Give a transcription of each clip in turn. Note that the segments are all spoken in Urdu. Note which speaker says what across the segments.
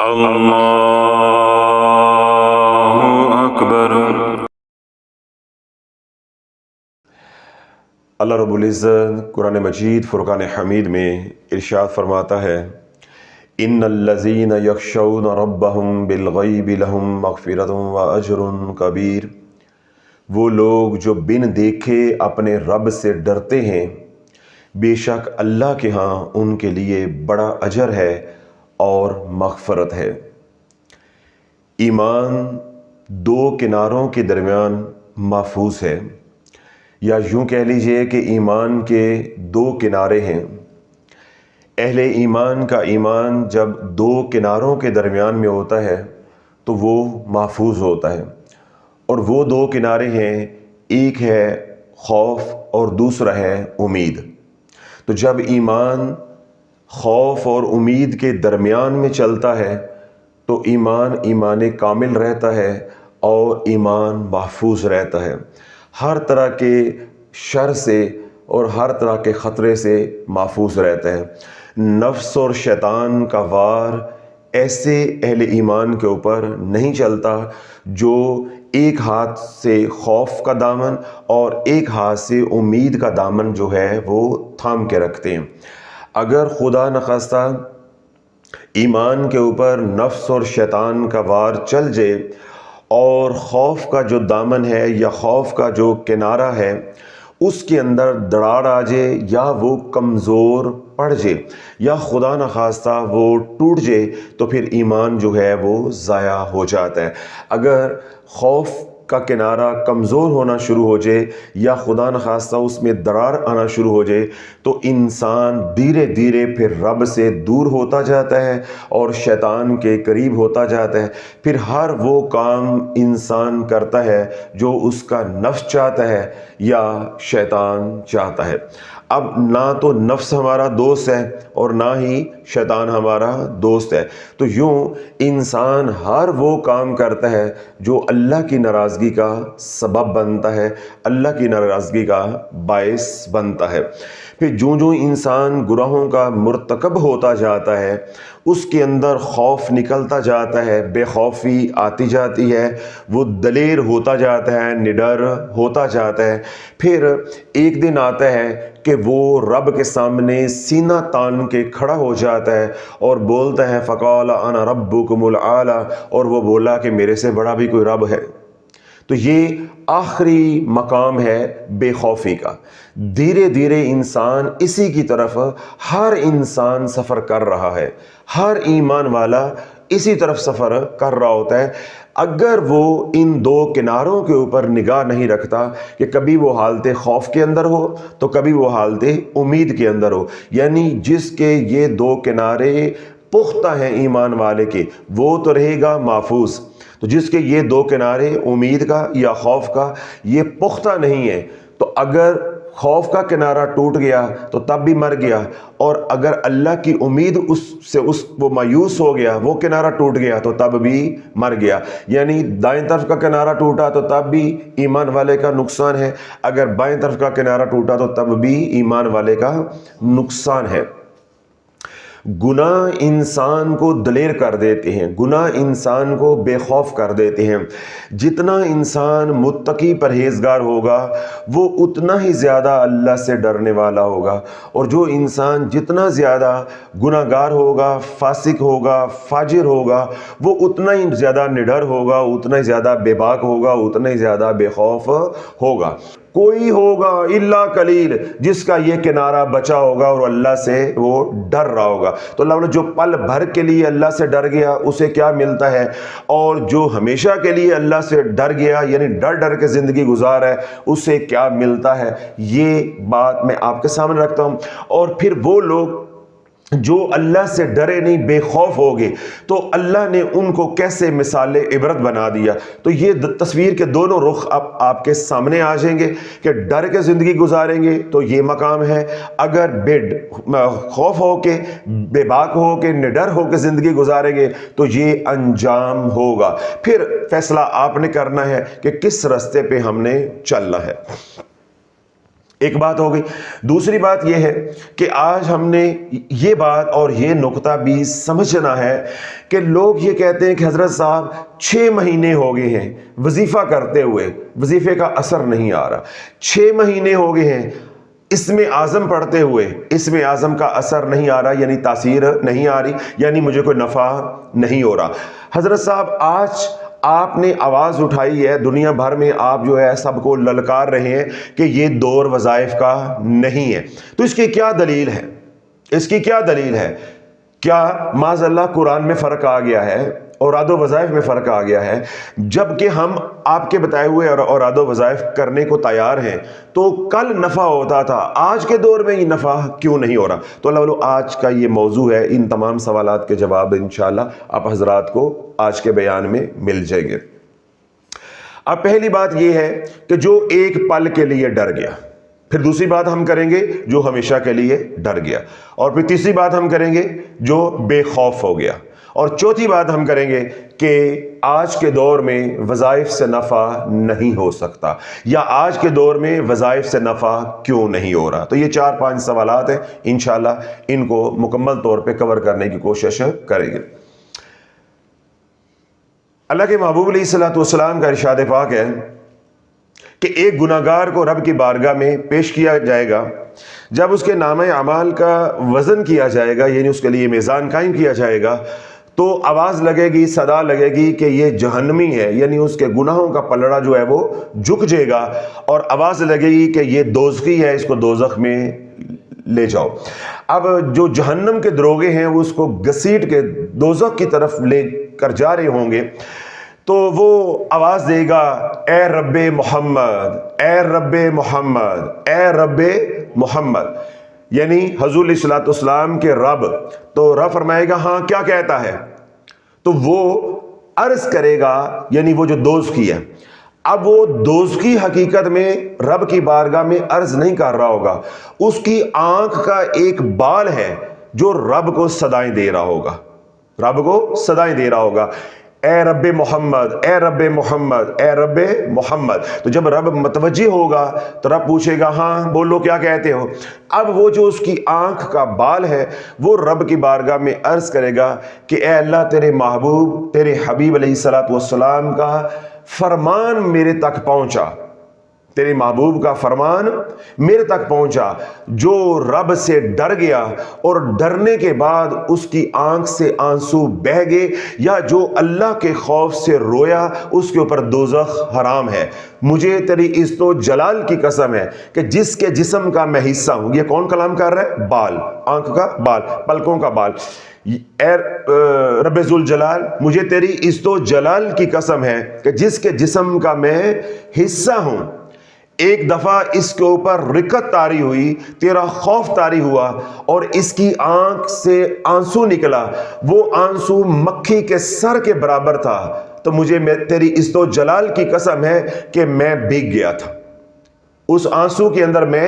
Speaker 1: اللہ اکبر۔
Speaker 2: اللہ رب العزت قرآن مجید فرقان حمید میں ارشاد فرماتا ہے، ان الذین یخشون ربہم بالغیب لہم مغفرۃ واجر کبیر۔ وہ لوگ جو بن دیکھے اپنے رب سے ڈرتے ہیں، بے شک اللہ کے ہاں ان کے لیے بڑا اجر ہے اور مغفرت ہے۔ ایمان دو کناروں کے درمیان محفوظ ہے، یا یوں کہہ لیجئے کہ ایمان کے دو کنارے ہیں۔ اہل ایمان کا ایمان جب دو کناروں کے درمیان میں ہوتا ہے تو وہ محفوظ ہوتا ہے، اور وہ دو کنارے ہیں، ایک ہے خوف اور دوسرا ہے امید۔ تو جب ایمان خوف اور امید کے درمیان میں چلتا ہے تو ایمان کامل رہتا ہے اور ایمان محفوظ رہتا ہے، ہر طرح کے شر سے اور ہر طرح کے خطرے سے محفوظ رہتا ہے۔ نفس اور شیطان کا وار ایسے اہل ایمان کے اوپر نہیں چلتا جو ایک ہاتھ سے خوف کا دامن اور ایک ہاتھ سے امید کا دامن جو ہے وہ تھام کے رکھتے ہیں۔ اگر خدا نخواستہ ایمان کے اوپر نفس اور شیطان کا وار چل جائے اور خوف کا جو دامن ہے یا خوف کا جو کنارہ ہے اس کے اندر دراڑ آ جائے، یا وہ کمزور پڑ جائے، یا خدا نخواستہ وہ ٹوٹ جائے، تو پھر ایمان جو ہے وہ ضائع ہو جاتا ہے۔ اگر خوف کا کنارہ کمزور ہونا شروع ہو جائے یا خدا نخواستہ اس میں دراڑ آنا شروع ہو جائے تو انسان دھیرے دھیرے پھر رب سے دور ہوتا جاتا ہے اور شیطان کے قریب ہوتا جاتا ہے۔ پھر ہر وہ کام انسان کرتا ہے جو اس کا نفس چاہتا ہے یا شیطان چاہتا ہے۔ اب نہ تو نفس ہمارا دوست ہے اور نہ ہی شیطان ہمارا دوست ہے، تو یوں انسان ہر وہ کام کرتا ہے جو اللہ کی ناراضگی کا سبب بنتا ہے، اللہ کی ناراضگی کا باعث بنتا ہے۔ پھر جوں انسان گناہوں کا مرتکب ہوتا جاتا ہے اس کے اندر خوف نکلتا جاتا ہے، بے خوفی آتی جاتی ہے، وہ دلیر ہوتا جاتا ہے، نڈر ہوتا جاتا ہے۔ پھر ایک دن آتا ہے کہ وہ رب کے سامنے سینہ تان کے کھڑا ہو جاتا ہے اور بولتا ہے فقال انا ربکم الاعلی، اور وہ بولا کہ میرے سے بڑا بھی کوئی رب ہے۔ تو یہ آخری مقام ہے بے خوفی کا۔ دھیرے دھیرے انسان اسی کی طرف ہر انسان سفر کر رہا ہے، ہر ایمان والا اسی طرف سفر کر رہا ہوتا ہے، اگر وہ ان دو کناروں کے اوپر نگاہ نہیں رکھتا کہ کبھی وہ حالت خوف کے اندر ہو تو کبھی وہ حالت امید کے اندر ہو، یعنی جس کے یہ دو کنارے پختہ ہیں ایمان والے کے وہ تو رہے گا محفوظ، تو جس کے یہ دو کنارے امید کا یا خوف کا یہ پختہ نہیں ہے تو اگر خوف کا کنارہ ٹوٹ گیا تو تب بھی مر گیا، اور اگر اللہ کی امید وہ مایوس ہو گیا، وہ کنارہ ٹوٹ گیا تو تب بھی مر گیا۔ یعنی دائیں طرف کا کنارہ ٹوٹا تو تب بھی ایمان والے کا نقصان ہے، اگر بائیں طرف کا کنارہ ٹوٹا تو تب بھی ایمان والے کا نقصان ہے۔ گناہ انسان کو دلیر کر دیتے ہیں، گناہ انسان کو بے خوف کر دیتے ہیں۔ جتنا انسان متقی پرہیزگار ہوگا وہ اتنا ہی زیادہ اللہ سے ڈرنے والا ہوگا، اور جو انسان جتنا زیادہ گناہ گار ہوگا، فاسق ہوگا، فاجر ہوگا، وہ اتنا ہی زیادہ نڈر ہوگا، اتنا ہی زیادہ بے باک ہوگا، اتنا ہی زیادہ بے خوف ہوگا۔ کوئی ہوگا الا قلیل جس کا یہ کنارہ بچا ہوگا اور اللہ سے وہ ڈر رہا ہوگا، تو اللہ جو پل بھر کے لیے اللہ سے ڈر گیا اسے کیا ملتا ہے، اور جو ہمیشہ کے لیے اللہ سے ڈر گیا یعنی ڈر ڈر کے زندگی گزار ہے اسے کیا ملتا ہے، یہ بات میں آپ کے سامنے رکھتا ہوں۔ اور پھر وہ لوگ جو اللہ سے ڈرے نہیں، بے خوف ہو گئے، تو اللہ نے ان کو کیسے مثال عبرت بنا دیا۔ تو یہ تصویر کے دونوں رخ اب آپ کے سامنے آ جائیں گے کہ ڈر کے زندگی گزاریں گے تو یہ مقام ہے، اگر خوف ہو کے، بے باک ہو کے، نڈر ہو کے زندگی گزاریں گے تو یہ انجام ہوگا۔ پھر فیصلہ آپ نے کرنا ہے کہ کس راستے پہ ہم نے چلنا ہے۔ ایک بات ہو گئی۔ دوسری بات یہ ہے کہ آج ہم نے یہ بات اور یہ نقطہ بھی سمجھنا ہے کہ لوگ یہ کہتے ہیں کہ حضرت صاحب 6 مہینے ہو گئے ہیں وظیفہ کرتے ہوئے، وظیفے کا اثر نہیں آ رہا، 6 مہینے ہو گئے ہیں اسم اعظم پڑھتے ہوئے، اسم اعظم کا اثر نہیں آ رہا، یعنی تاثیر نہیں آ رہی، یعنی مجھے کوئی نفع نہیں ہو رہا۔ حضرت صاحب آج آپ نے آواز اٹھائی ہے، دنیا بھر میں آپ جو ہے سب کو للکار رہے ہیں کہ یہ دور وظائف کا نہیں ہے، تو اس کی کیا دلیل ہے؟ اس کی کیا دلیل ہے؟ کیا معاذ اللہ قرآن میں فرق آ گیا ہے، اوراد و وظائف میں فرق آ گیا ہے؟ جبکہ ہم آپ کے بتائے ہوئے اوراد و وظائف کرنے کو تیار ہیں، تو کل نفع ہوتا تھا، آج کے دور میں یہ نفع کیوں نہیں ہو رہا؟ تو اللہ آج کا یہ موضوع ہے، ان تمام سوالات کے جواب انشاءاللہ آپ حضرات کو آج کے بیان میں مل جائیں گے۔ اب پہلی بات یہ ہے کہ جو ایک پل کے لیے ڈر گیا، پھر دوسری بات ہم کریں گے جو ہمیشہ کے لیے ڈر گیا، اور پھر تیسری بات ہم کریں گے جو بے خوف ہو گیا، اور چوتھی بات ہم کریں گے کہ آج کے دور میں وظائف سے نفع نہیں ہو سکتا، یا آج کے دور میں وظائف سے نفع کیوں نہیں ہو رہا۔ تو یہ 4-5 سوالات ہیں، انشاءاللہ ان کو مکمل طور پہ کور کرنے کی کوشش کریں گے۔ اللہ کے محبوب علیہ الصلوۃ والسلام کا ارشاد پاک ہے کہ ایک گناہگار کو رب کی بارگاہ میں پیش کیا جائے گا، جب اس کے نامہ اعمال کا وزن کیا جائے گا، یعنی اس کے لیے میزان قائم کیا جائے گا، تو آواز لگے گی، صدا لگے گی کہ یہ جہنمی ہے، یعنی اس کے گناہوں کا پلڑا جو ہے وہ جھک جائے گا، اور آواز لگے گی کہ یہ دوزخی ہے، اس کو دوزخ میں لے جاؤ۔ اب جو جہنم کے دروگے ہیں وہ اس کو گھسیٹ کے دوزخ کی طرف لے کر جا رہے ہوں گے، تو وہ آواز دے گا، اے رب محمد، اے رب محمد، اے رب محمد، یعنی حضور علیہ الصلوۃ والسلام کے رب۔ تو رب فرمائے گا ہاں کیا کہتا ہے؟ تو وہ عرض کرے گا، یعنی وہ جو دوزخی ہے، اب وہ دوزخی حقیقت میں رب کی بارگاہ میں عرض نہیں کر رہا ہوگا، اس کی آنکھ کا ایک بال ہے جو رب کو صدائیں دے رہا ہوگا، رب کو صدائیں دے رہا ہوگا، اے رب محمد، اے رب محمد، اے رب محمد۔ تو جب رب متوجہ ہوگا تو رب پوچھے گا ہاں بولو کیا کہتے ہو؟ اب وہ جو اس کی آنکھ کا بال ہے وہ رب کی بارگاہ میں عرض کرے گا کہ اے اللہ، تیرے محبوب، تیرے حبیب علیہ الصلوۃ والسلام کا فرمان میرے تک پہنچا، تیرے محبوب کا فرمان میرے تک پہنچا، جو رب سے ڈر گیا اور ڈرنے کے بعد اس کی آنکھ سے آنسو بہہ گئے، یا جو اللہ کے خوف سے رویا، اس کے اوپر دوزخ حرام ہے۔ مجھے تیری عزت و جلال کی قسم ہے کہ جس کے جسم کا میں حصہ ہوں۔ یہ کون کلام کر رہا ہے؟ بال، آنکھ کا بال، پلکوں کا بال۔ اے رب ذوالجلال، مجھے تیری عزت و جلال کی قسم ہے کہ جس کے جسم کا میں حصہ ہوں، ایک دفعہ اس کے اوپر رکت طاری ہوئی، تیرا خوف طاری ہوا، اور اس کی آنکھ سے آنسو نکلا، وہ آنسو مکھی کے سر کے برابر تھا، تو مجھے تیری عزت و جلال کی قسم ہے کہ میں بھیگ گیا تھا، اس آنسو کے اندر میں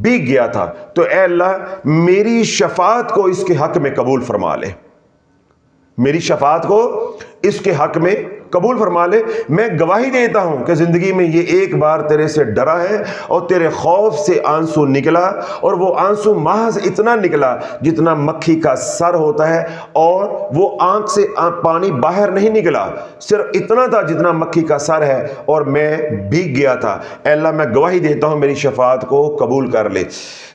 Speaker 2: بھیگ گیا تھا۔ تو اے اللہ، میری شفاعت کو اس کے حق میں قبول فرما لے، میری شفاعت کو اس کے حق میں قبول فرما لے۔ میں گواہی دیتا ہوں کہ زندگی میں یہ ایک بار تیرے سے ڈرا ہے اور تیرے خوف سے آنسو نکلا، اور وہ آنسو محض اتنا نکلا جتنا مکھی کا سر ہوتا ہے، اور وہ آنکھ سے پانی باہر نہیں نکلا، صرف اتنا تھا جتنا مکھی کا سر ہے، اور میں بھیگ گیا تھا۔ اے اللہ، میں گواہی دیتا ہوں میری شفاعت کو قبول کر لے۔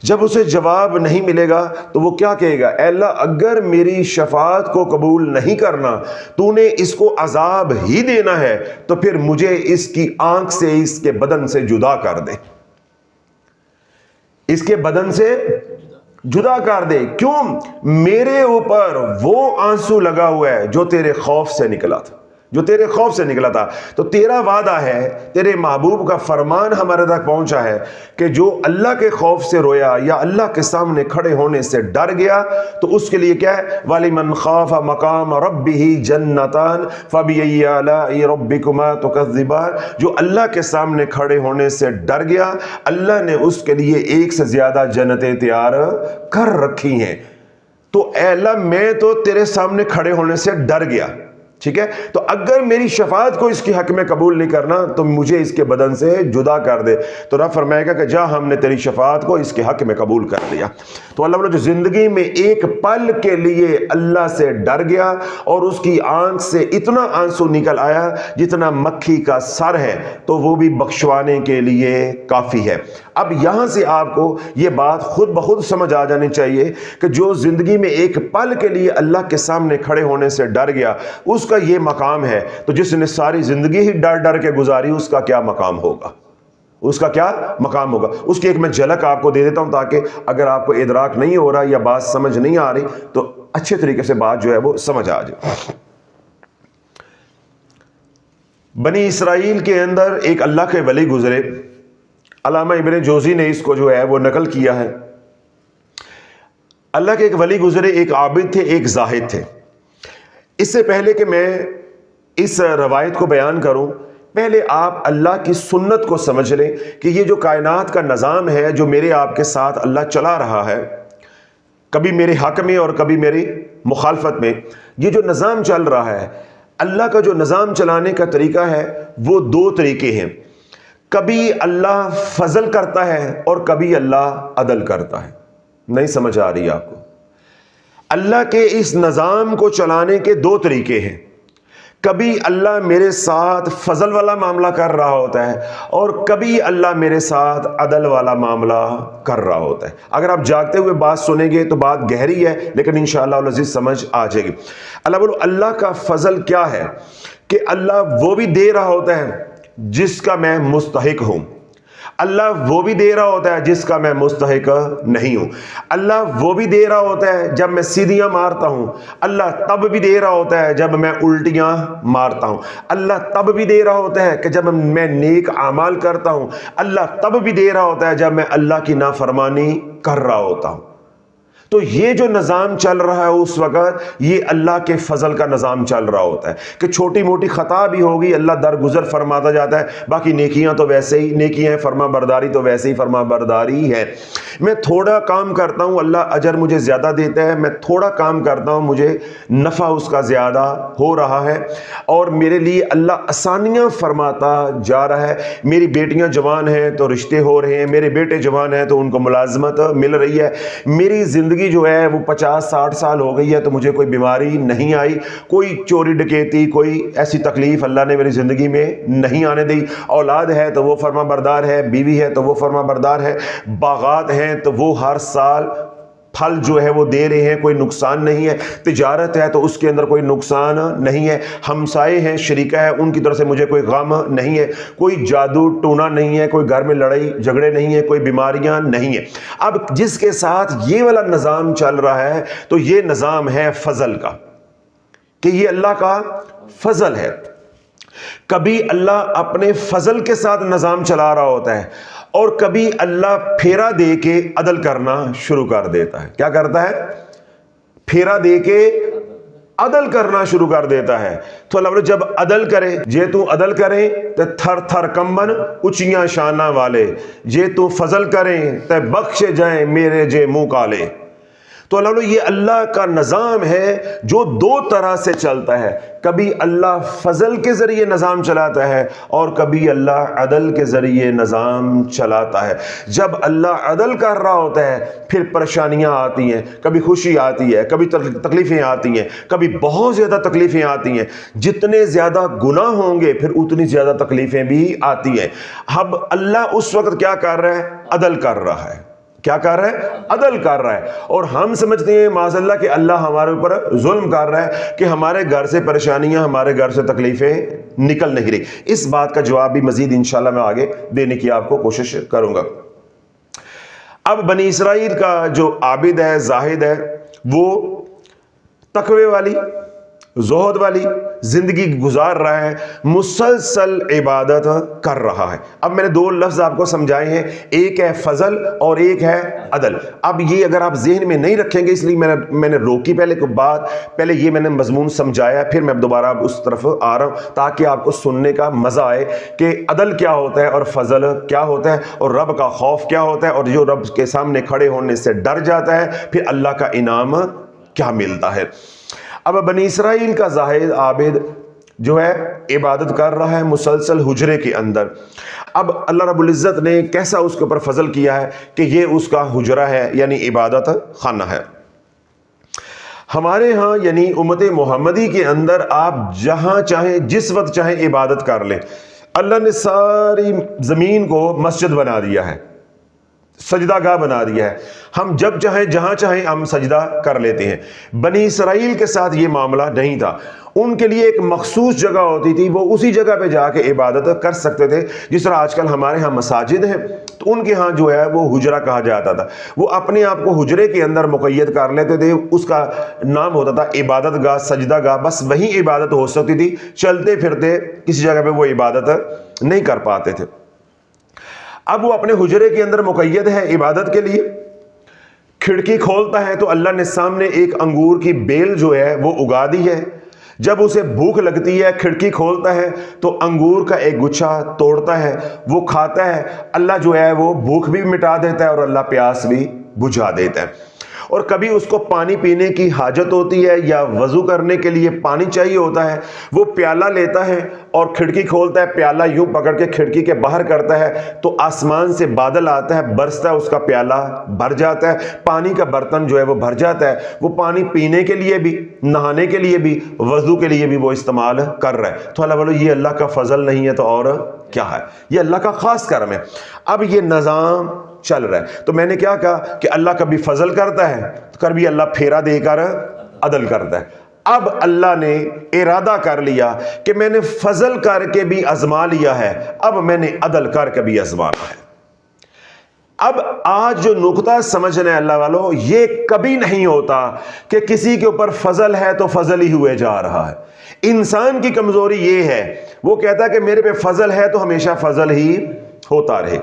Speaker 2: جب اسے جواب نہیں ملے گا تو وہ کیا کہے گا؟ اے اللہ، اگر میری شفاعت کو قبول نہیں کرنا، تو نے اس کو عذاب ہی دینا ہے، تو پھر مجھے اس کی آنکھ سے، اس کے بدن سے جدا کر دے، اس کے بدن سے جدا کر دے۔ کیوں؟ میرے اوپر وہ آنسو لگا ہوا ہے جو تیرے خوف سے نکلا تھا، جو تیرے خوف سے نکلا تھا۔ تو تیرا وعدہ ہے، تیرے محبوب کا فرمان ہمارے تک پہنچا ہے کہ جو اللہ کے خوف سے رویا یا اللہ کے سامنے کھڑے ہونے سے ڈر گیا، تو اس کے لیے کیا ہے؟ وَلِمَنْ خَافَ مَقَامَ رَبِّهِ جَنَّتَانِ فَبِأَيِّ آلَاءِ رَبِّكُمَا تُكَذِّبَانِ۔ جو اللہ کے سامنے کھڑے ہونے سے ڈر گیا، اللہ نے اس کے لیے ایک سے زیادہ جنتیں تیار کر رکھی ہیں۔ تو اے اللہ، میں تو تیرے سامنے کھڑے ہونے سے ڈر گیا، ٹھیک ہے؟ تو اگر میری شفاعت کو اس کی حق میں قبول نہیں کرنا تو مجھے اس کے بدن سے جدا کر دے. تو رب فرمائے گا کہ جا ہم نے تیری شفاعت کو اس کے حق میں قبول کر دیا. تو اللہ نے جو زندگی میں ایک پل کے لیے اللہ سے ڈر گیا اور اس کی آنکھ سے اتنا آنسو نکل آیا جتنا مکھی کا سر ہے, تو وہ بھی بخشوانے کے لیے کافی ہے. اب یہاں سے آپ کو یہ بات خود بخود سمجھ آ جانی چاہیے کہ جو زندگی میں ایک پل کے لیے اللہ کے سامنے کھڑے ہونے سے ڈر گیا اس کا یہ مقام ہے, تو جس نے ساری زندگی ہی ڈر ڈر کے گزاری اس کا کیا مقام ہوگا, اس کا کیا مقام ہوگا. اس کی ایک میں جھلک آپ کو دے دیتا ہوں تاکہ اگر آپ کو ادراک نہیں ہو رہا یا بات سمجھ نہیں آ رہی تو اچھے طریقے سے بات جو ہے وہ سمجھ آ جائے. بنی اسرائیل کے اندر ایک اللہ کے ولی گزرے, علامہ ابن جوزی نے اس کو جو ہے وہ نقل کیا ہے. اللہ کے ایک ولی گزرے, ایک عابد تھے, ایک زاہد تھے. اس سے پہلے کہ میں اس روایت کو بیان کروں, پہلے آپ اللہ کی سنت کو سمجھ لیں کہ یہ جو کائنات کا نظام ہے جو میرے آپ کے ساتھ اللہ چلا رہا ہے, کبھی میرے حق میں اور کبھی میری مخالفت میں, یہ جو نظام چل رہا ہے, اللہ کا جو نظام چلانے کا طریقہ ہے وہ دو طریقے ہیں. کبھی اللہ فضل کرتا ہے اور کبھی اللہ عدل کرتا ہے. نہیں سمجھ آ رہی آپ کو؟ اللہ کے اس نظام کو چلانے کے دو طریقے ہیں. کبھی اللہ میرے ساتھ فضل والا معاملہ کر رہا ہوتا ہے اور کبھی اللہ میرے ساتھ عدل والا معاملہ کر رہا ہوتا ہے. اگر آپ جاگتے ہوئے بات سنیں گے تو بات گہری ہے لیکن انشاءاللہ العزیز سمجھ آ جائے گی. اللہ بولو, اللہ کا فضل کیا ہے کہ اللہ وہ بھی دے رہا ہوتا ہے جس کا میں مستحق ہوں, اللہ وہ بھی دے رہا ہوتا ہے جس کا میں مستحق نہیں ہوں. اللہ وہ بھی دے رہا ہوتا ہے جب میں سیدھیاں مارتا ہوں, اللہ تب بھی دے رہا ہوتا ہے جب میں الٹیاں مارتا ہوں. اللہ تب بھی دے رہا ہوتا ہے کہ جب میں نیک اعمال کرتا ہوں, اللہ تب بھی دے رہا ہوتا ہے جب میں اللہ کی نافرمانی کر رہا ہوتا ہوں. تو یہ جو نظام چل رہا ہے اس وقت یہ اللہ کے فضل کا نظام چل رہا ہوتا ہے کہ چھوٹی موٹی خطا بھی ہوگی اللہ درگزر فرماتا جاتا ہے, باقی نیکیاں تو ویسے ہی نیکیاں ہیں, فرما برداری تو ویسے ہی فرما برداری ہے. میں تھوڑا کام کرتا ہوں اللہ اجر مجھے زیادہ دیتا ہے, میں تھوڑا کام کرتا ہوں مجھے نفع اس کا زیادہ ہو رہا ہے اور میرے لیے اللہ آسانیاں فرماتا جا رہا ہے. میری بیٹیاں جوان ہیں تو رشتے ہو رہے ہیں, میرے بیٹے جوان ہیں تو ان کو ملازمت مل رہی ہے, میری زندگی جو ہے وہ 50-60 سال ہو گئی ہے تو مجھے کوئی بیماری نہیں آئی, کوئی چوری ڈکیتی کوئی ایسی تکلیف اللہ نے میری زندگی میں نہیں آنے دی. اولاد ہے تو وہ فرما بردار ہے, بیوی ہے تو وہ فرما بردار ہے, باغات ہیں تو وہ ہر سال پھل جو ہے وہ دے رہے ہیں, کوئی نقصان نہیں ہے, تجارت ہے تو اس کے اندر کوئی نقصان نہیں ہے, ہمسائے ہیں شریکہ ہے ان کی طرف سے مجھے کوئی غم نہیں ہے, کوئی جادو ٹونا نہیں ہے, کوئی گھر میں لڑائی جھگڑے نہیں ہے, کوئی بیماریاں نہیں ہیں. اب جس کے ساتھ یہ والا نظام چل رہا ہے تو یہ نظام ہے فضل کا کہ یہ اللہ کا فضل ہے. کبھی اللہ اپنے فضل کے ساتھ نظام چلا رہا ہوتا ہے اور کبھی اللہ پھیرا دے کے عدل کرنا شروع کر دیتا ہے. کیا کرتا ہے؟ پھیرا دے کے عدل کرنا شروع کر دیتا ہے. تو اللہ جب عدل کرے, جے تو عدل کرے تے تھر تھر کمبن اچیاں شانہ والے, جے تو فضل کریں تے بخش جائیں میرے جے منہ کالے. تو یہ اللہ کا نظام ہے جو دو طرح سے چلتا ہے. کبھی اللہ فضل کے ذریعے نظام چلاتا ہے اور کبھی اللہ عدل کے ذریعے نظام چلاتا ہے. جب اللہ عدل کر رہا ہوتا ہے پھر پریشانیاں آتی ہیں, کبھی خوشی آتی ہے, کبھی تکلیفیں آتی ہیں, کبھی بہت زیادہ تکلیفیں آتی ہیں. جتنے زیادہ گناہ ہوں گے پھر اتنی زیادہ تکلیفیں بھی آتی ہیں. اب اللہ اس وقت کیا کر رہا ہے؟ عدل کر رہا ہے. کیا کر رہا ہے؟ عدل کر رہا ہے. اور ہم سمجھتے ہیں معاذ اللہ کہ اللہ ہمارے اوپر ظلم کر رہا ہے کہ ہمارے گھر سے پریشانیاں, ہمارے گھر سے تکلیفیں نکل نہیں رہی. اس بات کا جواب بھی مزید انشاءاللہ میں آگے دینے کی آپ کو کوشش کروں گا. اب بنی اسرائیل کا جو عابد ہے, زاہد ہے, وہ تقوی والی زہد والی زندگی گزار رہا ہے, مسلسل عبادت کر رہا ہے. اب میں نے دو لفظ آپ کو سمجھائے ہیں, ایک ہے فضل اور ایک ہے عدل. اب یہ اگر آپ ذہن میں نہیں رکھیں گے, اس لیے میں نے روکی پہلے یہ میں نے مضمون سمجھایا, پھر میں دوبارہ اس طرف آ رہا ہوں تاکہ آپ کو سننے کا مزہ آئے کہ عدل کیا ہوتا ہے اور فضل کیا ہوتا ہے اور رب کا خوف کیا ہوتا ہے, اور جو رب کے سامنے کھڑے ہونے سے ڈر جاتا ہے پھر اللہ کا انعام کیا ملتا ہے. اب بنی اسرائیل کا زاہد عابد جو ہے عبادت کر رہا ہے مسلسل حجرے کے اندر. اب اللہ رب العزت نے کیسا اس کے اوپر فضل کیا ہے کہ یہ اس کا حجرہ ہے، یعنی عبادت خانہ ہے. ہمارے ہاں یعنی امت محمدی کے اندر آپ جہاں چاہیں جس وقت چاہیں عبادت کر لیں. اللہ نے ساری زمین کو مسجد بنا دیا ہے، سجدہ گاہ بنا دیا ہے. ہم جب چاہیں جہاں چاہیں ہم سجدہ کر لیتے ہیں. بنی اسرائیل کے ساتھ یہ معاملہ نہیں تھا. ان کے لیے ایک مخصوص جگہ ہوتی تھی، وہ اسی جگہ پہ جا کے عبادت کر سکتے تھے. جس طرح آج کل ہمارے ہاں مساجد ہیں تو ان کے ہاں جو ہے وہ حجرہ کہا جاتا تھا. وہ اپنے آپ کو حجرے کے اندر مقید کر لیتے تھے، اس کا نام ہوتا تھا عبادت گاہ، سجدہ گاہ. بس وہیں عبادت ہو سکتی تھی، چلتے پھرتے کسی جگہ پہ وہ عبادت نہیں کر پاتے تھے. اب وہ اپنے حجرے کے اندر مقید ہے عبادت کے لیے. کھڑکی کھولتا ہے تو اللہ نے سامنے ایک انگور کی بیل جو ہے وہ اگا دی ہے. جب اسے بھوک لگتی ہے کھڑکی کھولتا ہے تو انگور کا ایک گچھا توڑتا ہے، وہ کھاتا ہے. اللہ جو ہے وہ بھوک بھی مٹا دیتا ہے اور اللہ پیاس بھی بجھا دیتا ہے. اور کبھی اس کو پانی پینے کی حاجت ہوتی ہے یا وضو کرنے کے لیے پانی چاہیے ہوتا ہے، وہ پیالہ لیتا ہے اور کھڑکی کھولتا ہے، پیالہ یوں پکڑ کے کھڑکی کے باہر کرتا ہے تو آسمان سے بادل آتا ہے، برستا ہے، اس کا پیالہ بھر جاتا ہے، پانی کا برتن جو ہے وہ بھر جاتا ہے. وہ پانی پینے کے لیے بھی، نہانے کے لیے بھی، وضو کے لیے بھی وہ استعمال کر رہا ہے. تو اللہ بولو یہ اللہ کا فضل نہیں ہے تو اور کیا ہے؟ یہ اللہ کا خاص کرم ہے. اب یہ نظام چل رہا ہے. تو میں نے کیا کہا کہ اللہ کبھی فضل کرتا ہے تو کبھی اللہ پھیرا دے کر عدل کرتا ہے. اب اللہ نے ارادہ کر لیا کہ میں نے فضل کر کے بھی آزما لیا ہے، اب میں نے عدل کر کے بھی آزمانا ہے. اب آج جو نقطہ سمجھنا ہے اللہ والوں، یہ کبھی نہیں ہوتا کہ کسی کے اوپر فضل ہے تو فضل ہی ہوئے جا رہا ہے. انسان کی کمزوری یہ ہے، وہ کہتا ہے کہ میرے پہ فضل ہے تو ہمیشہ فضل ہی ہوتا رہے.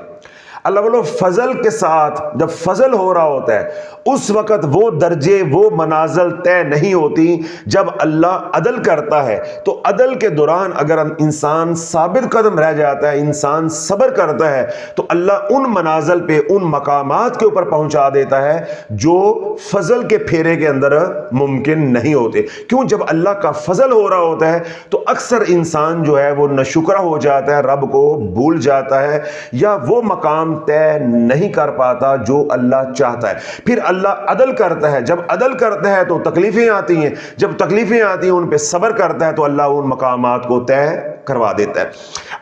Speaker 2: اللہ والو فضل کے ساتھ جب فضل ہو رہا ہوتا ہے اس وقت وہ درجے، وہ منازل طے نہیں ہوتی. جب اللہ عدل کرتا ہے تو عدل کے دوران اگر انسان ثابت قدم رہ جاتا ہے، انسان صبر کرتا ہے تو اللہ ان منازل پہ، ان مقامات کے اوپر پہنچا دیتا ہے جو فضل کے پھیرے کے اندر ممکن نہیں ہوتے. کیوں؟ جب اللہ کا فضل ہو رہا ہوتا ہے تو اکثر انسان جو ہے وہ ناشکرا ہو جاتا ہے، رب کو بھول جاتا ہے یا وہ مقام طے نہیں کر پاتا جو اللہ چاہتا ہے. پھر اللہ عدل کرتا ہے، جب عدل کرتا ہے تو تکلیفیں آتی ہیں، جب تکلیفیں آتی ہیں ان پہ صبر کرتا ہے تو اللہ ان مقامات کو طے کروا دیتا ہے.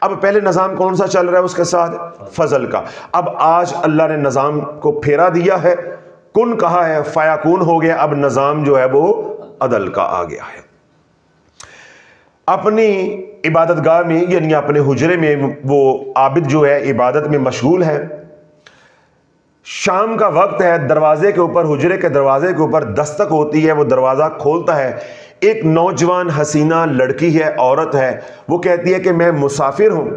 Speaker 2: اب پہلے نظام کون سا چل رہا ہے اس کے ساتھ؟ فضل کا. اب آج اللہ نے نظام کو پھیرا دیا ہے، کن کہا ہے فیکون ہو گیا. اب نظام جو ہے وہ عدل کا آ گیا ہے. اپنی عبادت گاہ میں یعنی اپنے حجرے میں وہ عابد جو ہے عبادت میں مشغول ہے. شام کا وقت ہے، دروازے کے اوپر، حجرے کے دروازے کے اوپر دستک ہوتی ہے. وہ دروازہ کھولتا ہے، ایک نوجوان حسینہ لڑکی ہے، عورت ہے. وہ کہتی ہے کہ میں مسافر ہوں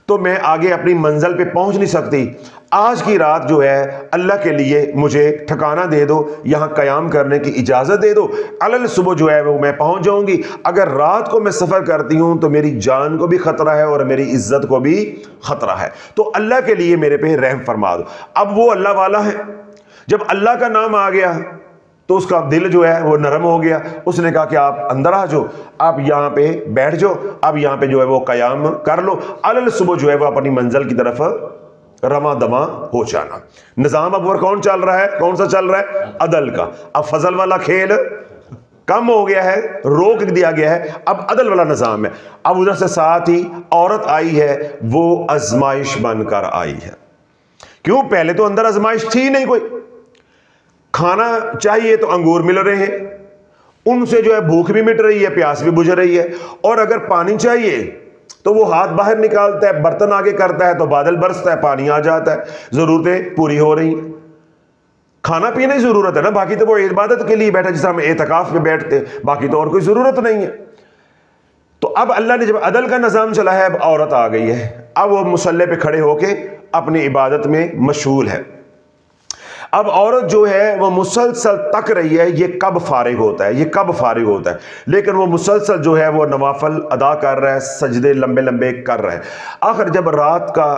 Speaker 2: تو میں آگے اپنی منزل پہ پہنچ نہیں سکتی. آج کی رات جو ہے اللہ کے لیے مجھے ٹھکانہ دے دو، یہاں قیام کرنے کی اجازت دے دو. علل صبح جو ہے وہ میں پہنچ جاؤں گی. اگر رات کو میں سفر کرتی ہوں تو میری جان کو بھی خطرہ ہے اور میری عزت کو بھی خطرہ ہے، تو اللہ کے لیے میرے پہ رحم فرما دو. اب وہ اللہ والا ہے، جب اللہ کا نام آ گیا تو اس کا دل جو ہے وہ نرم ہو گیا. اس نے کہا کہ آپ اندر آ جاؤ، آپ یہاں پہ بیٹھ جاؤ، اب یہاں پہ جو ہے وہ قیام کر لو. علل صبح جو ہے وہ اپنی منزل کی طرف رواں دواں ہو جانا. نظام اب کون چل رہا ہے؟ کون سا چل رہا ہے؟ عدل کا. اب فضل والا کھیل کم ہو گیا ہے، روک دیا گیا ہے، اب عدل والا نظام ہے. اب ادھر سے ساتھ ہی عورت آئی ہے، وہ آزمائش بن کر آئی ہے. کیوں؟ پہلے تو اندر آزمائش تھی نہیں کوئی. کھانا چاہیے تو انگور مل رہے ہیں، ان سے جو ہے بھوک بھی مٹ رہی ہے، پیاس بھی بجھ رہی ہے. اور اگر پانی چاہیے تو وہ ہاتھ باہر نکالتا ہے، برتن آگے کرتا ہے تو بادل برستا ہے، پانی آ جاتا ہے، ضرورتیں پوری ہو رہی ہیں. کھانا پینے کی ضرورت ہے نا، باقی تو وہ عبادت کے لیے بیٹھا جس طرح ہم اعتکاف میں بیٹھتے، باقی تو اور کوئی ضرورت نہیں ہے. تو اب اللہ نے جب عدل کا نظام چلا ہے، اب عورت آ گئی ہے، اب وہ مصلی پہ کھڑے ہو کے اپنی عبادت میں مشغول ہے. اب عورت جو ہے وہ مسلسل تک رہی ہے یہ کب فارغ ہوتا ہے، یہ کب فارغ ہوتا ہے. لیکن وہ مسلسل جو ہے وہ نوافل ادا کر رہا ہے، سجدے لمبے لمبے کر رہا ہے. آخر جب رات کا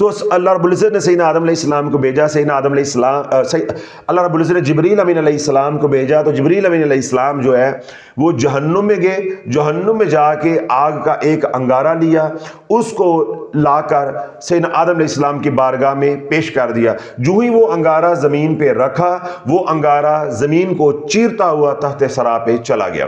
Speaker 2: تو اللہ رب العزت نے سیدنا آدم علیہ السلام کو بھیجا. سیدنا آدم علیہ السلام اللہ رب العزت نے جبریل امین علیہ السلام کو بھیجا. تو جبریل امین علیہ السلام جو ہے وہ جہنم میں گئے. جہنم میں جا کے آگ کا ایک انگارہ لیا, اس کو لا کر سیدنا آدم علیہ السلام کی بارگاہ میں پیش کر دیا. جو ہی وہ انگارہ زمین پہ رکھا, وہ انگارہ زمین کو چیرتا ہوا تحت ثری پہ چلا گیا.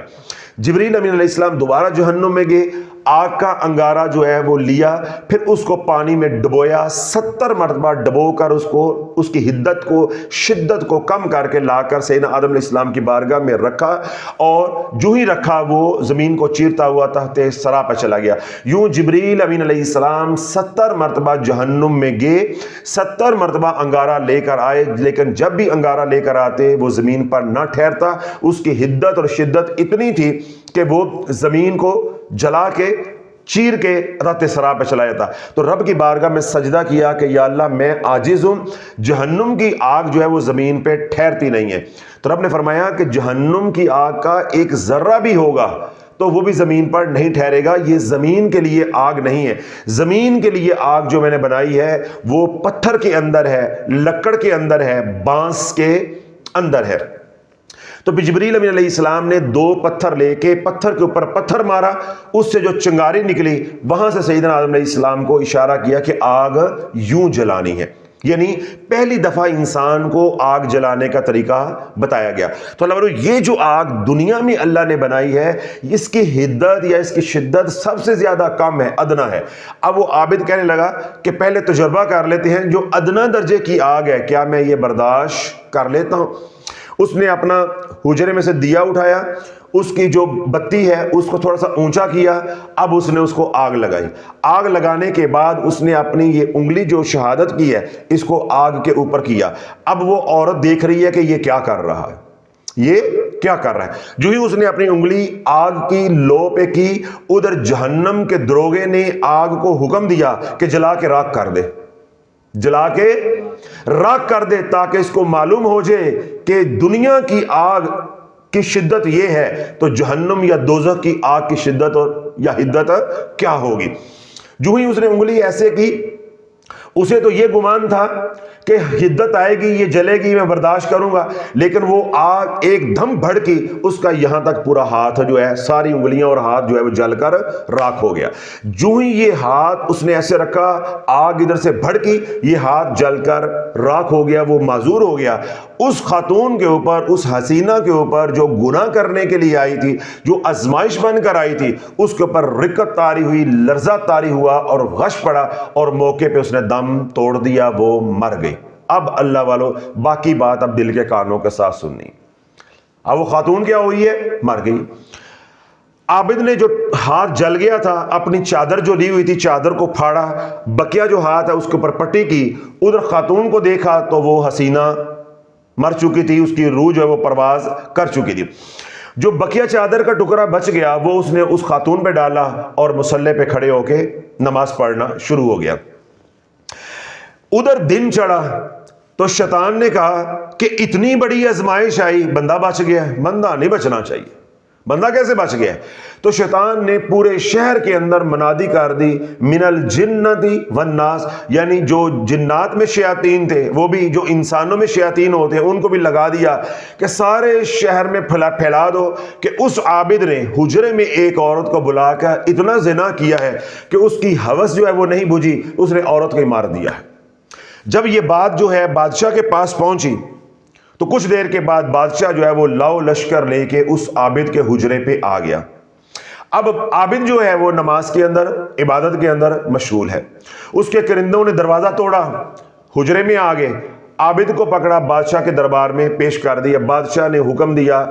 Speaker 2: جبریل امین علیہ السلام دوبارہ جہنم میں گئے, آگ کا انگارہ جو ہے وہ لیا, پھر اس کو پانی میں ڈبویا, 70 مرتبہ ڈبو کر اس کی حدت کو, شدت کو کم کر کے لا کر سیدنا آدم علیہ السلام کی بارگاہ میں رکھا, اور جو ہی رکھا وہ زمین کو چیرتا ہوا تحت ثری پہ چلا گیا. یوں جبریل امین علیہ السلام 70 مرتبہ جہنم میں گئے, 70 مرتبہ انگارہ لے کر آئے, لیکن جب بھی انگارہ لے کر آتے وہ زمین پر نہ ٹھہرتا. اس کی حدت اور شدت اتنی تھی کہ وہ زمین کو جلا کے چیر کے تحت ثری پہ چلا جاتا. تو رب کی بارگاہ میں سجدہ کیا کہ یا اللہ میں عاجز ہوں, جہنم کی آگ جو ہے وہ زمین پہ ٹھہرتی نہیں ہے. تو رب نے فرمایا کہ جہنم کی آگ کا ایک ذرہ بھی ہوگا تو وہ بھی زمین پر نہیں ٹھہرے گا. یہ زمین کے لیے آگ نہیں ہے. زمین کے لیے آگ جو میں نے بنائی ہے وہ پتھر کے اندر ہے, لکڑ کے اندر ہے, بانس کے اندر ہے. تو جبریل امین علیہ السلام نے 2 پتھر لے کے پتھر کے اوپر پتھر مارا, اس سے جو چنگاری نکلی وہاں سے سیدنا آدم علیہ السلام کو اشارہ کیا کہ آگ یوں جلانی ہے. یعنی پہلی دفعہ انسان کو آگ جلانے کا طریقہ بتایا گیا. تو اللہ بھائیو, یہ جو آگ دنیا میں اللہ نے بنائی ہے, اس کی حدت یا اس کی شدت سب سے زیادہ کم ہے, ادنا ہے. اب وہ عابد کہنے لگا کہ پہلے تجربہ کر لیتے ہیں, جو ادنا درجے کی آگ ہے کیا میں یہ برداشت کر لیتا ہوں. اس نے اپنا حجرے میں سے دیا اٹھایا, اس کی جو بتی ہے اس کو تھوڑا سا اونچا کیا, اب اس نے اس کو آگ لگائی. آگ لگانے کے بعد اس نے اپنی یہ انگلی جو شہادت کی ہے اس کو آگ کے اوپر کیا. اب وہ عورت دیکھ رہی ہے کہ یہ کیا کر رہا ہے, یہ کیا کر رہا ہے. جو ہی اس نے اپنی انگلی آگ کی لو پہ کی, ادھر جہنم کے دروغے نے آگ کو حکم دیا کہ جلا کے راکھ کر دے, جلا کے راکھ کر دے, تاکہ اس کو معلوم ہو جائے کہ دنیا کی آگ کی شدت یہ ہے تو جہنم یا دوزخ کی آگ کی شدت اور یا حدت کیا ہوگی. جو ہی اس نے انگلی ایسے کی, اسے تو یہ گمان تھا کہ حدت آئے گی, یہ جلے گی, میں برداشت کروں گا, لیکن وہ آگ ایک دم بھڑکی, اس کا یہاں تک پورا ہاتھ جو ہے, ساری انگلیاں اور ہاتھ جو ہے وہ جل کر راکھ ہو گیا. جو ہی یہ ہاتھ اس نے ایسے رکھا, آگ ادھر سے بھڑکی, یہ ہاتھ جل کر راکھ ہو گیا, وہ معذور ہو گیا. اس خاتون کے اوپر, اس حسینہ کے اوپر جو گناہ کرنے کے لیے آئی تھی, جو آزمائش بن کر آئی تھی, اس کے اوپر رکت طاری ہوئی, لرزہ طاری ہوا اور غش پڑا, اور موقع پہ اس نے دم توڑ دیا, وہ مر گئی. اب اللہ والو باقی بات اب دل کے کانوں کے ساتھ سننی. اب وہ خاتون کیا ہوئی ہے, مر گئی. عابد نے جو ہاتھ جل گیا تھا, اپنی چادر جو لی ہوئی تھی چادر کو پھاڑا, بقیہ جو ہاتھ ہے اس کے اوپر پٹی کی, ادھر خاتون کو دیکھا تو وہ حسینہ مر چکی تھی, اس کی روح جو ہے وہ پرواز کر چکی تھی. جو بقیہ چادر کا ٹکڑا بچ گیا وہ اس نے اس خاتون پہ ڈالا اور مصلی پہ کھڑے ہو کے نماز پڑھنا شروع ہو گیا. ادھر دن چڑھا تو شیطان نے کہا کہ اتنی بڑی آزمائش آئی, بندہ بچ گیا. بندہ نہیں بچنا چاہیے, بندہ کیسے بچ گیا؟ تو شیطان نے پورے شہر کے اندر منادی کر دی, من الجنۃ والناس, یعنی جو جنات میں شیاطین تھے, وہ بھی جو انسانوں میں شیاطین ہوتے ہیں, ان کو بھی لگا دیا کہ سارے شہر میں پھیلا دو کہ اس عابد نے حجرے میں ایک عورت کو بلا کر اتنا زنا کیا ہے کہ اس کی ہوس جو ہے وہ نہیں بجھی, اس نے عورت کو ہی مار دیا ہے. جب یہ بات جو ہے بادشاہ کے پاس پہنچی تو کچھ دیر کے بعد بادشاہ جو ہے وہ لاؤ لشکر لے کے اس عابد کے حجرے پہ آ گیا. اب عابد جو ہے وہ نماز کے اندر, عبادت کے اندر مشغول ہے. اس کے کرندوں نے دروازہ توڑا, حجرے میں آ گئے, عابد کو پکڑا, بادشاہ کے دربار میں پیش کر دیا. بادشاہ نے حکم دیا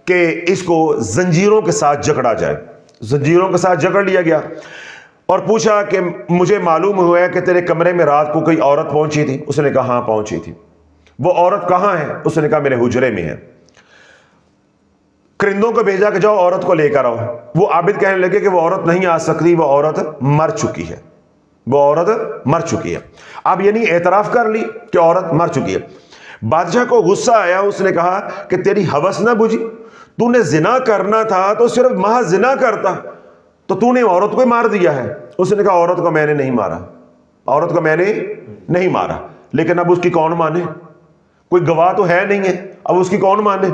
Speaker 2: کہ اس کو زنجیروں کے ساتھ جکڑا جائے. زنجیروں کے ساتھ جکڑ لیا گیا اور پوچھا کہ مجھے معلوم ہوا ہے کہ تیرے کمرے میں رات کو کوئی عورت پہنچی تھی. اس نے کہا ہاں پہنچی تھی. وہ عورت کہاں ہے؟ اس نے کہا میرے حجرے میں ہے. کرندوں کو بھیجا کہ جاؤ عورت کو لے کر آؤ. وہ عابد کہنے لگے کہ وہ عورت نہیں آ سکتی, وہ عورت مر چکی ہے, وہ عورت مر چکی ہے. اب یعنی اعتراف کر لی کہ عورت مر چکی ہے. بادشاہ کو غصہ آیا, اس نے کہا کہ تیری ہوس نہ بجھی, تو نے زنا کرنا تھا تو صرف محض زنا کرتا, تو نے عورت کو مار دیا ہے. اس نے کہا عورت کو میں نے نہیں مارا. عورت کو میں نے نہیں مارا، لیکن اب اس کی کون مانے؟ کوئی گواہ تو ہے نہیں ہے، اب اس کی کون مانے؟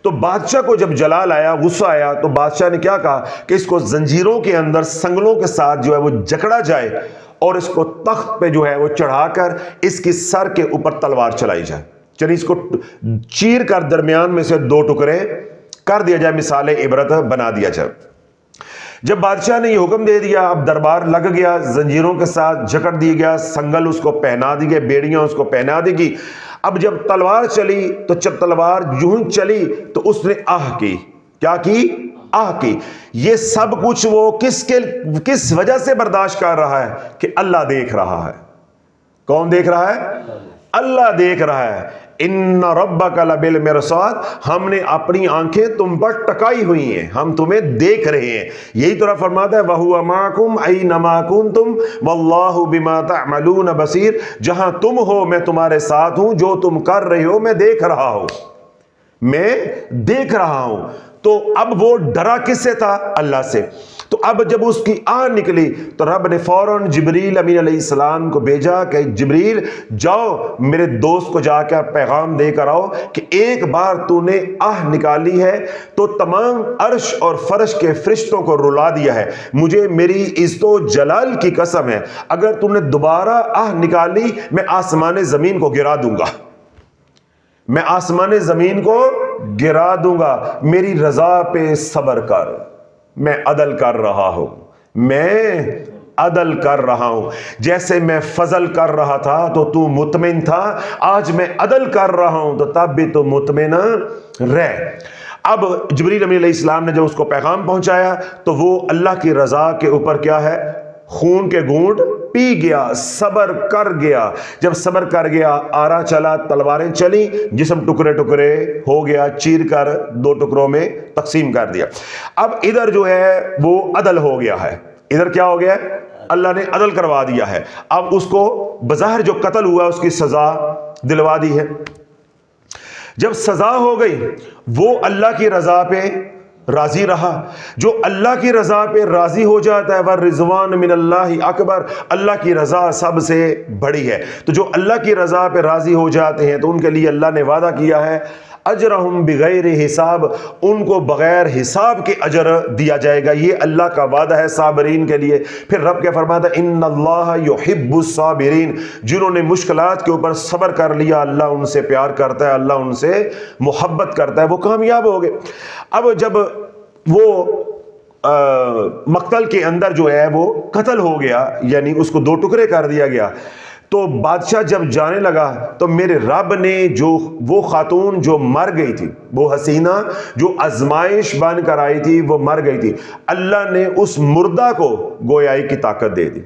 Speaker 2: تو بادشاہ کو جب جلال آیا، غصہ آیا، تو بادشاہ نے کیا کہا کہ اس کو زنجیروں کے اندر سنگلوں کے ساتھ جو ہے وہ جکڑا جائے اور اس کو تخت پہ جو ہے وہ چڑھا کر اس کی سر کے اوپر تلوار چلائی جائے، چلیے اس کو چیر کر درمیان میں سے 2 ٹکڑے کر دیا جائے، مثال عبرت بنا دیا جائے۔ جب بادشاہ نے یہ حکم دے دیا، اب دربار لگ گیا، زنجیروں کے ساتھ جکڑ دیا گیا، سنگل اس کو پہنا دی گئے، بیڑیاں اس کو پہنا دی گئی۔ اب جب تلوار چلی تو جب تلوار یوں چلی تو اس نے آہ کی، کیا کی؟ آہ کی۔ یہ سب کچھ وہ کس وجہ سے برداشت کر رہا ہے؟ کہ اللہ دیکھ رہا ہے۔ کون دیکھ رہا ہے؟ اللہ دیکھ رہا ہے۔ ان ربک لبالمرصاد، ہم نے اپنی آنکھیں تم پر ٹکائی ہوئی ہیں، ہم تمہیں دیکھ رہے ہیں۔ یہی طرح فرماتا ہے وَهُوَ مَعَكُمْ أَيْنَمَا كُنْتُمْ وَاللَّهُ بِمَا تَعْمَلُونَ بَصِيرٌ، جہاں تم ہو میں تمہارے ساتھ ہوں، جو تم کر رہے ہو میں دیکھ رہا ہوں، میں دیکھ رہا ہوں۔ تو اب وہ ڈرا کس سے تھا؟ اللہ سے۔ تو اب جب اس کی آہ نکلی تو رب نے فوراً جبریل امین علیہ السلام کو بھیجا کہ جبریل جاؤ میرے دوست کو جا کر پیغام دے کر آؤ کہ ایک بار تو نے آہ نکالی ہے تو تمام عرش اور فرش کے فرشتوں کو رلا دیا ہے، مجھے میری عزت و جلال کی قسم ہے اگر تو نے دوبارہ آہ نکالی میں آسمان زمین کو گرا دوں گا، میں آسمان زمین کو گرا دوں گا، میری رضا پہ صبر کر، میں عدل کر رہا ہوں، میں عدل کر رہا ہوں، جیسے میں فضل کر رہا تھا تو مطمئن تھا، آج میں عدل کر رہا ہوں تو تب بھی تو مطمئن رہ۔ اب جبریل امین علیہ السلام نے جب اس کو پیغام پہنچایا تو وہ اللہ کی رضا کے اوپر کیا ہے؟ خون کے گھونٹ پی گیا، صبر کر گیا۔ جب صبر کر گیا، آرا چلا، تلواریں چلی، جسم ٹکڑے ٹکڑے ہو گیا، چیر کر 2 ٹکڑوں میں تقسیم کر دیا۔ اب ادھر جو ہے وہ عدل ہو گیا ہے، ادھر کیا ہو گیا ہے؟ اللہ نے عدل کروا دیا ہے۔ اب اس کو بظاہر جو قتل ہوا اس کی سزا دلوا دی ہے۔ جب سزا ہو گئی وہ اللہ کی رضا پہ راضی رہا، جو اللہ کی رضا پہ راضی ہو جاتا ہے وَالرِّضْوَانُ مِنَ اللَّهِ اکبر، اللہ کی رضا سب سے بڑی ہے۔ تو جو اللہ کی رضا پہ راضی ہو جاتے ہیں تو ان کے لیے اللہ نے وعدہ کیا ہے اجرہم بغیر حساب، ان کو بغیر حساب کے اجر دیا جائے گا، یہ اللہ کا وعدہ ہے صابرین کے لیے۔ پھر رب کیا فرماتا ہے ان اللہ یحب الصابرین، جنہوں نے مشکلات کے اوپر صبر کر لیا اللہ ان سے پیار کرتا ہے، اللہ ان سے محبت کرتا ہے، وہ کامیاب ہو گئے۔ اب جب وہ مقتل کے اندر جو ہے وہ قتل ہو گیا، یعنی اس کو 2 ٹکڑے کر دیا گیا، تو بادشاہ جب جانے لگا تو میرے رب نے جو وہ خاتون جو مر گئی تھی، وہ حسینہ جو آزمائش بن کر آئی تھی وہ مر گئی تھی، اللہ نے اس مردہ کو گویائی کی طاقت دے دی۔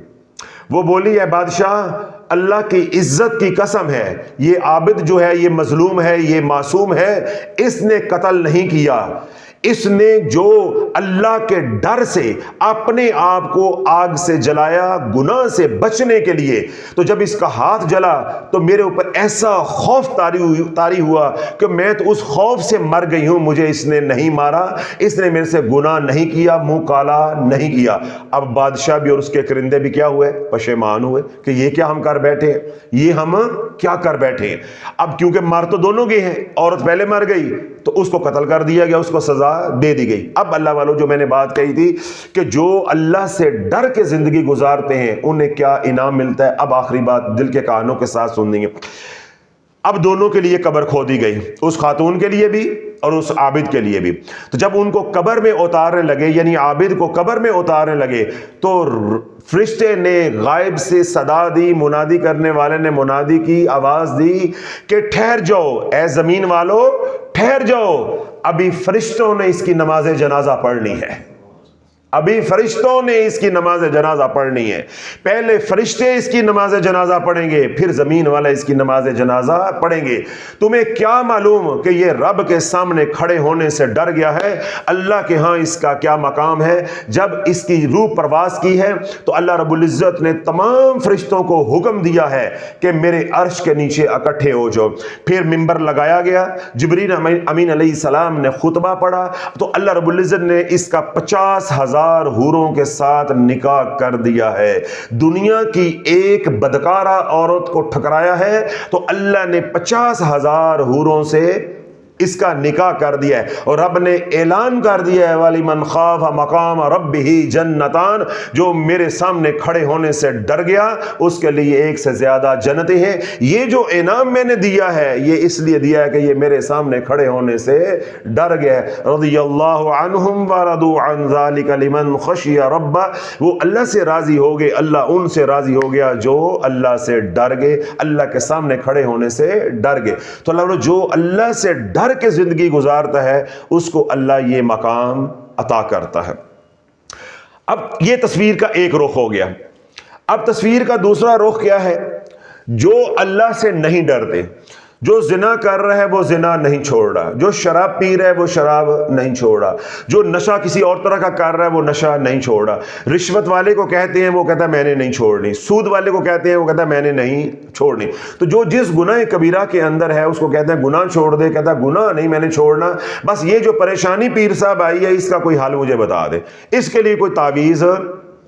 Speaker 2: وہ بولی اے بادشاہ اللہ کی عزت کی قسم ہے، یہ عابد جو ہے یہ مظلوم ہے، یہ معصوم ہے، اس نے قتل نہیں کیا، اس نے جو اللہ کے ڈر سے اپنے آپ کو آگ سے جلایا گناہ سے بچنے کے لیے، تو جب اس کا ہاتھ جلا تو میرے اوپر ایسا خوف طاری ہوا کہ میں تو اس خوف سے مر گئی ہوں، مجھے اس نے نہیں مارا، اس نے میرے سے گناہ نہیں کیا، منہ کالا نہیں کیا۔ اب بادشاہ بھی اور اس کے کرندے بھی کیا ہوئے؟ پشیمان ہوئے کہ یہ کیا ہم کر بیٹھے ہیں، یہ ہم کیا کر بیٹھے ہیں۔ اب کیونکہ مار تو دونوں گئے ہیں، عورت پہلے مر گئی تو اس کو قتل کر دیا گیا، اس کو سزا دے دی گئی۔ اب اللہ والوں جو میں نے بات کہی تھی کہ جو اللہ سے ڈر کے زندگی گزارتے ہیں انہیں کیا انعام ملتا ہے، اب آخری بات دل کے کانوں کے ساتھ سنیں گے۔ اب دونوں کے لیے قبر کھودی گئی، اس خاتون کے لیے بھی اور اس عابد کے لیے بھی۔ تو جب ان کو قبر میں اتارنے لگے، یعنی عابد کو قبر میں اتارنے لگے، تو فرشتے نے غائب سے صدا دی، منادی کرنے والے نے منادی کی آواز دی کہ ٹھہر جاؤ اے زمین والو، ٹھہر جاؤ، ابھی فرشتوں نے اس کی نماز جنازہ پڑھنی ہے، ابھی فرشتوں نے اس کی نماز جنازہ پڑھنی ہے۔ پہلے فرشتے اس کی نماز جنازہ پڑھیں گے، پھر زمین والا اس کی نماز جنازہ پڑھیں گے۔ تمہیں کیا معلوم کہ یہ رب کے سامنے کھڑے ہونے سے ڈر گیا ہے، اللہ کے ہاں اس کا کیا مقام ہے۔ جب اس کی روح پرواز کی ہے تو اللہ رب العزت نے تمام فرشتوں کو حکم دیا ہے کہ میرے عرش کے نیچے اکٹھے ہو جاؤ۔ پھر منبر لگایا گیا، جبریل امین علیہ السلام نے خطبہ پڑھا تو اللہ رب العزت نے اس کا 50,000 50,000 حوروں کے ساتھ نکاح کر دیا ہے. دنیا کی ایک بدکارہ عورت کو ٹھکرایا ہے تو اللہ نے 50,000 حوروں سے اس کا نکاح کر دیا ہے. اور رب نے اعلان کر دیا ہے وَلِمَنْ خَافَ مَقَامَ رَبِّهِ جَنَّتَانِ, جو میرے سامنے کھڑے ہونے سے ڈر گیا اس کے لیے ایک سے زیادہ جنتیں ہیں. یہ جو انعام میں نے دیا ہے یہ اس لیے دیا ہے کہ یہ میرے سامنے کھڑے ہونے سے ڈر گیا. رضی اللہ عنہم وَرَضُوا عَنْ ذَلِكَ لِمَنْ خَشِيَ رَبَّهُ, وہ اللہ سے راضی ہو گئے, اللہ ان سے راضی ہو گیا جو اللہ سے ڈر گئے, اللہ کے سامنے کھڑے ہونے سے ڈر گئے. تو اللہ جو اللہ سے ڈر کے زندگی گزارتا ہے اس کو اللہ یہ مقام عطا کرتا ہے. اب یہ تصویر کا ایک رخ ہو گیا. اب تصویر کا دوسرا رخ کیا ہے؟ جو اللہ سے نہیں ڈرتے, جو زنا کر رہا ہے وہ زنا نہیں چھوڑ رہا, جو شراب پی رہا ہے وہ شراب نہیں چھوڑ رہا, جو نشہ کسی اور طرح کا کر رہا ہے وہ نشہ نہیں چھوڑ رہا, رشوت والے کو کہتے ہیں وہ کہتا ہے میں نے نہیں چھوڑنی, سود والے کو کہتے ہیں وہ کہتا ہے میں نے نہیں چھوڑنی. تو جو جس گناہ کبیرہ کے اندر ہے اس کو کہتے ہیں گناہ چھوڑ دے, کہتا ہے گناہ نہیں میں نے چھوڑنا, بس یہ جو پریشانی پیر صاحب آئی ہے اس کا کوئی حل مجھے بتا دے, اس کے لیے کوئی تعویذ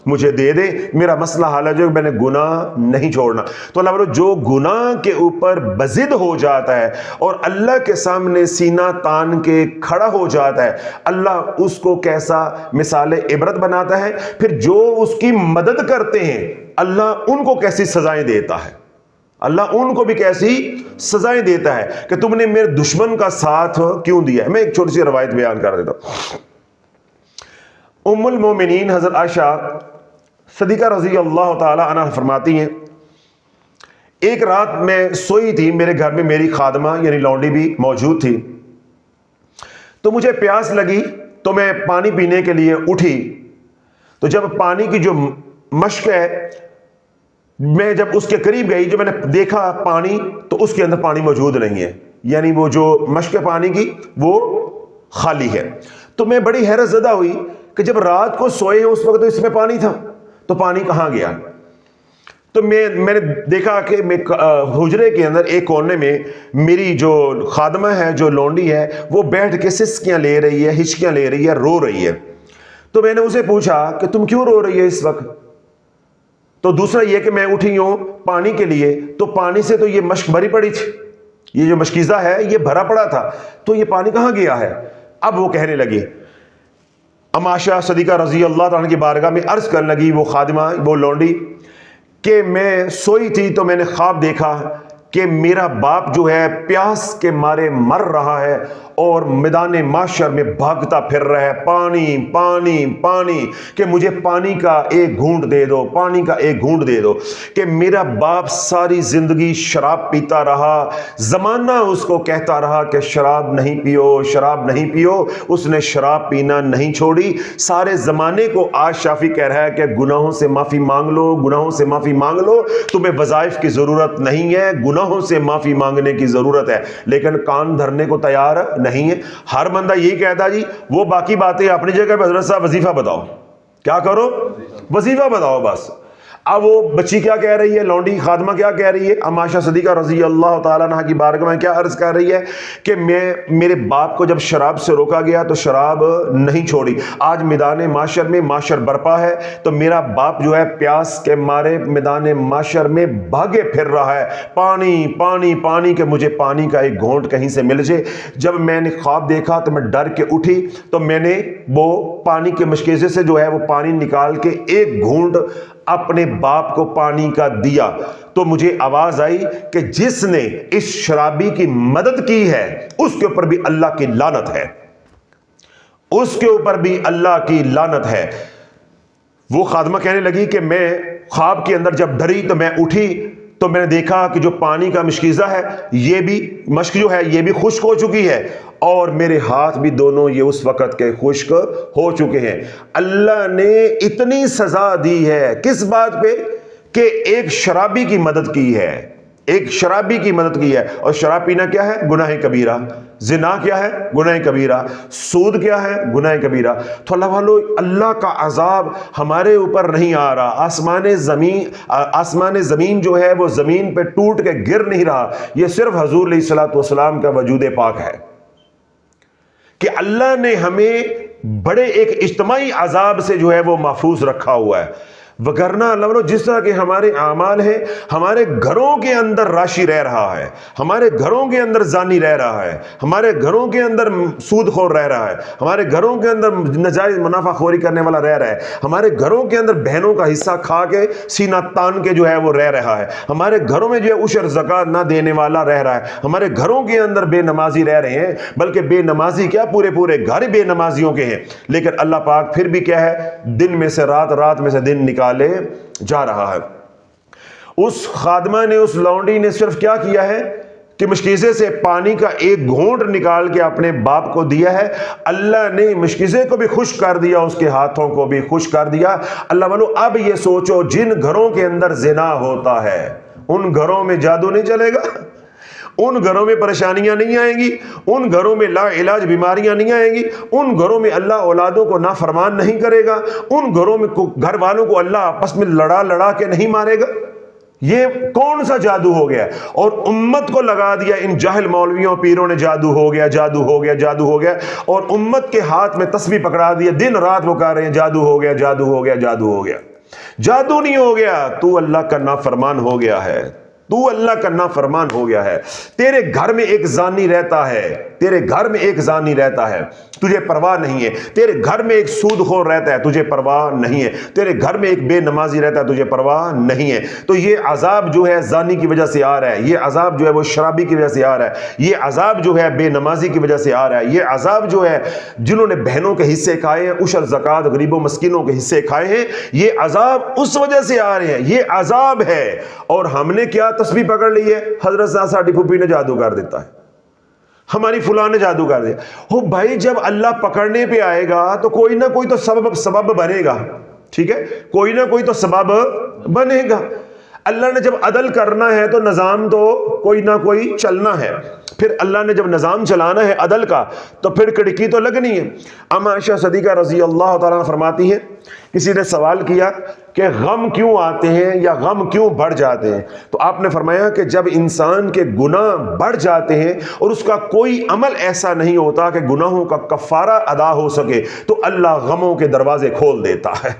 Speaker 2: مجھے دے دے, میرا مسئلہ حل ہے جو میں نے گناہ نہیں چھوڑنا. تو اللہ بولو جو گناہ کے اوپر بضد ہو جاتا ہے اور اللہ کے سامنے سینہ تان کے کھڑا ہو جاتا ہے, اللہ اس کو کیسا مثال عبرت بناتا ہے. پھر جو اس کی مدد کرتے ہیں اللہ ان کو کیسی سزائیں دیتا ہے, اللہ ان کو بھی کیسی سزائیں دیتا ہے کہ تم نے میرے دشمن کا ساتھ کیوں دیا ہے. میں ایک چھوٹی سی روایت بیان کر دیتا ہوں. ام المومنین حضرت عائشہ صدیقہ رضی اللہ تعالی عنہ فرماتی ہیں ایک رات میں سوئی تھی, میرے گھر میں میری خادمہ یعنی لونڈی بھی موجود تھی, تو مجھے پیاس لگی تو میں پانی پینے کے لیے اٹھی. تو جب پانی کی جو مشک ہے میں جب اس کے قریب گئی, جو میں نے دیکھا پانی تو اس کے اندر پانی موجود نہیں ہے, یعنی وہ جو مشک ہے پانی کی وہ خالی ہے. تو میں بڑی حیرت زدہ ہوئی کہ جب رات کو سوئے ہیں اس وقت تو اس میں پانی تھا, تو پانی کہاں گیا؟ تو میں نے دیکھا کہ میں حجرے کے اندر ایک کونے میں میری جو خادمہ ہے, جو لونڈی ہے, وہ بیٹھ کے سسکیاں لے رہی ہے, ہچکیاں لے رہی ہے, رو رہی ہے. تو میں نے اسے پوچھا کہ تم کیوں رو رہی ہے اس وقت؟ تو دوسرا یہ کہ میں اٹھی ہوں پانی کے لیے, تو پانی سے تو یہ مشک بھری پڑی تھی, یہ جو مشکیزہ ہے یہ بھرا پڑا تھا, تو یہ پانی کہاں گیا ہے؟ اب وہ کہنے لگی, ام عائشہ صدیقہ رضی اللہ تعالیٰ کی بارگاہ میں عرض کرنے لگی, وہ خادمہ وہ لونڈی, کہ میں سوئی تھی تو میں نے خواب دیکھا کہ میرا باپ جو ہے پیاس کے مارے مر رہا ہے اور میدان معاشر میں بھاگتا پھر رہا ہے, پانی پانی پانی, کہ مجھے پانی کا ایک گھونٹ دے دو, پانی کا ایک گھونٹ دے دو. کہ میرا باپ ساری زندگی شراب پیتا رہا, زمانہ اس کو کہتا رہا کہ شراب نہیں پیو, شراب نہیں پیو, اس نے شراب پینا نہیں چھوڑی. سارے زمانے کو آج شافی کہہ رہا ہے کہ گناہوں سے معافی مانگ لو, گناہوں سے معافی مانگ لو, تمہیں وظائف کی ضرورت نہیں ہے, گناہوں سے معافی مانگنے کی ضرورت ہے, لیکن کان دھرنے کو تیار نہیں ہے. ہر بندہ یہی کہتا جی وہ باقی باتیں اپنی جگہ پہ, حضرت صاحب وظیفہ بتاؤ, کیا کرو وظیفہ بتاؤ بس. اب وہ بچی کیا کہہ رہی ہے, لونڈی خادمہ کیا کہہ رہی ہے, ام عائشہ صدیقہ رضی اللہ تعالیٰ عنہ کی بارگاہ میں کیا عرض کر رہی ہے کہ میرے باپ کو جب شراب سے روکا گیا تو شراب نہیں چھوڑی. آج میدان معاشر میں معاشر برپا ہے تو میرا باپ جو ہے پیاس کے مارے میدان معاشر میں بھاگے پھر رہا ہے, پانی پانی پانی, کہ مجھے پانی کا ایک گھونٹ کہیں سے مل جائے. جب میں نے خواب دیکھا تو میں ڈر کے اٹھی, تو میں نے وہ پانی کے مشکیزے سے جو ہے وہ پانی نکال کے ایک گھونٹ اپنے باپ کو پانی کا دیا. تو مجھے آواز آئی کہ جس نے اس شرابی کی مدد کی ہے اس کے اوپر بھی اللہ کی لعنت ہے, اس کے اوپر بھی اللہ کی لعنت ہے. وہ خادمہ کہنے لگی کہ میں خواب کے اندر جب ڈری تو میں اٹھی تو میں نے دیکھا کہ جو پانی کا مشکیزہ ہے یہ بھی مشک جو ہے یہ بھی خشک ہو چکی ہے, اور میرے ہاتھ بھی دونوں یہ اس وقت کے خشک ہو چکے ہیں. اللہ نے اتنی سزا دی ہے کس بات پہ کہ ایک شرابی کی مدد کی ہے, ایک شرابی کی مدد کی ہے. اور شراب پینا کیا ہے؟ گناہ کبیرہ. زنا کیا ہے؟ گناہ کبیرہ. سود کیا ہے؟ گناہ کبیرہ. تو اللہ والو, اللہ کا عذاب ہمارے اوپر نہیں آ رہا, آسمان زمین جو ہے وہ زمین پہ ٹوٹ کے گر نہیں رہا, یہ صرف حضور علیہ الصلوۃ والسلام کا وجود پاک ہے کہ اللہ نے ہمیں بڑے ایک اجتماعی عذاب سے جو ہے وہ محفوظ رکھا ہوا ہے. وگرنہ اللہ جس طرح کے ہمارے اعمال ہیں، ہمارے گھروں کے اندر راشی رہ رہا ہے، ہمارے گھروں کے اندر زانی رہ رہا ہے، ہمارے گھروں کے اندر سود خور رہ رہا ہے، ہمارے گھروں کے اندر ناجائز منافع خوری کرنے والا رہ رہا ہے، ہمارے گھروں کے اندر بہنوں کا حصہ کھا کے سینہ تان کے جو ہے وہ رہ رہا ہے، ہمارے گھروں میں جو ہے عشر زکات نہ دینے والا رہ رہا ہے، ہمارے گھروں کے اندر بے نمازی رہ رہے ہیں، بلکہ بے نمازی کیا پورے پورے گھر بے نمازیوں کے ہیں. لیکن اللہ پاک پھر بھی کیا ہے، دن میں سے رات، رات میں سے دن نکالے جا رہا ہے. اس خادمہ نے، اس لونڈی نے صرف کیا کیا ہے کہ مشکیزے سے پانی کا ایک گھونٹ نکال کے اپنے باپ کو دیا ہے. اللہ نے مشکیزے کو بھی خوش کر دیا، اس کے ہاتھوں کو بھی خوش کر دیا. اللہ والو اب یہ سوچو، جن گھروں کے اندر زنا ہوتا ہے ان گھروں میں جادو نہیں چلے گا، ان گھروں میں پریشانیاں نہیں آئیں گی، ان گھروں میں لا علاج بیماریاں نہیں آئیں گی، ان گھروں میں اللہ اولادوں کو نافرمان نہیں کرے گا، ان گھروں میں گھر والوں کو اللہ آپس میں لڑا لڑا کے نہیں مارے گا. یہ کون سا جادو ہو گیا؟ اور امت کو لگا دیا ان جاہل مولویوں پیروں نے، جادو ہو گیا، جادو ہو گیا، جادو ہو گیا، اور امت کے ہاتھ میں تسبیح پکڑا دیا، دن رات وہ کہہ رہے ہیں جادو ہو گیا، جادو ہو گیا، جادو ہو گیا. جادو نہیں ہو گیا، تو اللہ کا نافرمان ہو گیا ہے، تو اللہ کا نافرمان ہو گیا ہے. تیرے گھر میں ایک زانی رہتا ہے، تیرے گھر میں ایک زانی رہتا ہے، تجھے پرواہ نہیں ہے. تیرے گھر میں ایک سود خور رہتا ہے، تجھے پرواہ نہیں ہے. تیرے گھر میں ایک بے نمازی رہتا ہے، تجھے پرواہ نہیں ہے. تو یہ عذاب جو ہے زانی کی وجہ سے آ رہا ہے، یہ عذاب جو ہے وہ شرابی کی وجہ سے آ رہا ہے، یہ عذاب جو ہے بے نمازی کی وجہ سے آ رہا ہے، یہ عذاب جو ہے جنہوں نے بہنوں کے حصے کھائے ہیں، عشر زکات غریبوں مسکینوں کے حصے کھائے ہیں، یہ عذاب اس وجہ سے آ رہے ہیں، یہ عذاب ہے. اور ہم نے کیا تسبیح پکڑ لی ہے، حضرت ساڈی پھوپھی نے جادو کر دیتا ہے، ہماری فلاں نے جادو کر دیا. ہو بھائی، جب اللہ پکڑنے پہ آئے گا تو کوئی نہ کوئی تو سبب بنے گا، ٹھیک ہے، کوئی نہ کوئی تو سبب بنے گا. اللہ نے جب عدل کرنا ہے تو نظام تو کوئی نہ کوئی چلنا ہے. پھر اللہ نے جب نظام چلانا ہے عدل کا تو پھر کڑکی تو لگنی ہے. اما عائشہ صدیقہ رضی اللہ تعالیٰ فرماتی ہیں، کسی نے سوال کیا کہ غم کیوں آتے ہیں یا غم کیوں بڑھ جاتے ہیں، تو آپ نے فرمایا کہ جب انسان کے گناہ بڑھ جاتے ہیں اور اس کا کوئی عمل ایسا نہیں ہوتا کہ گناہوں کا کفارہ ادا ہو سکے، تو اللہ غموں کے دروازے کھول دیتا ہے.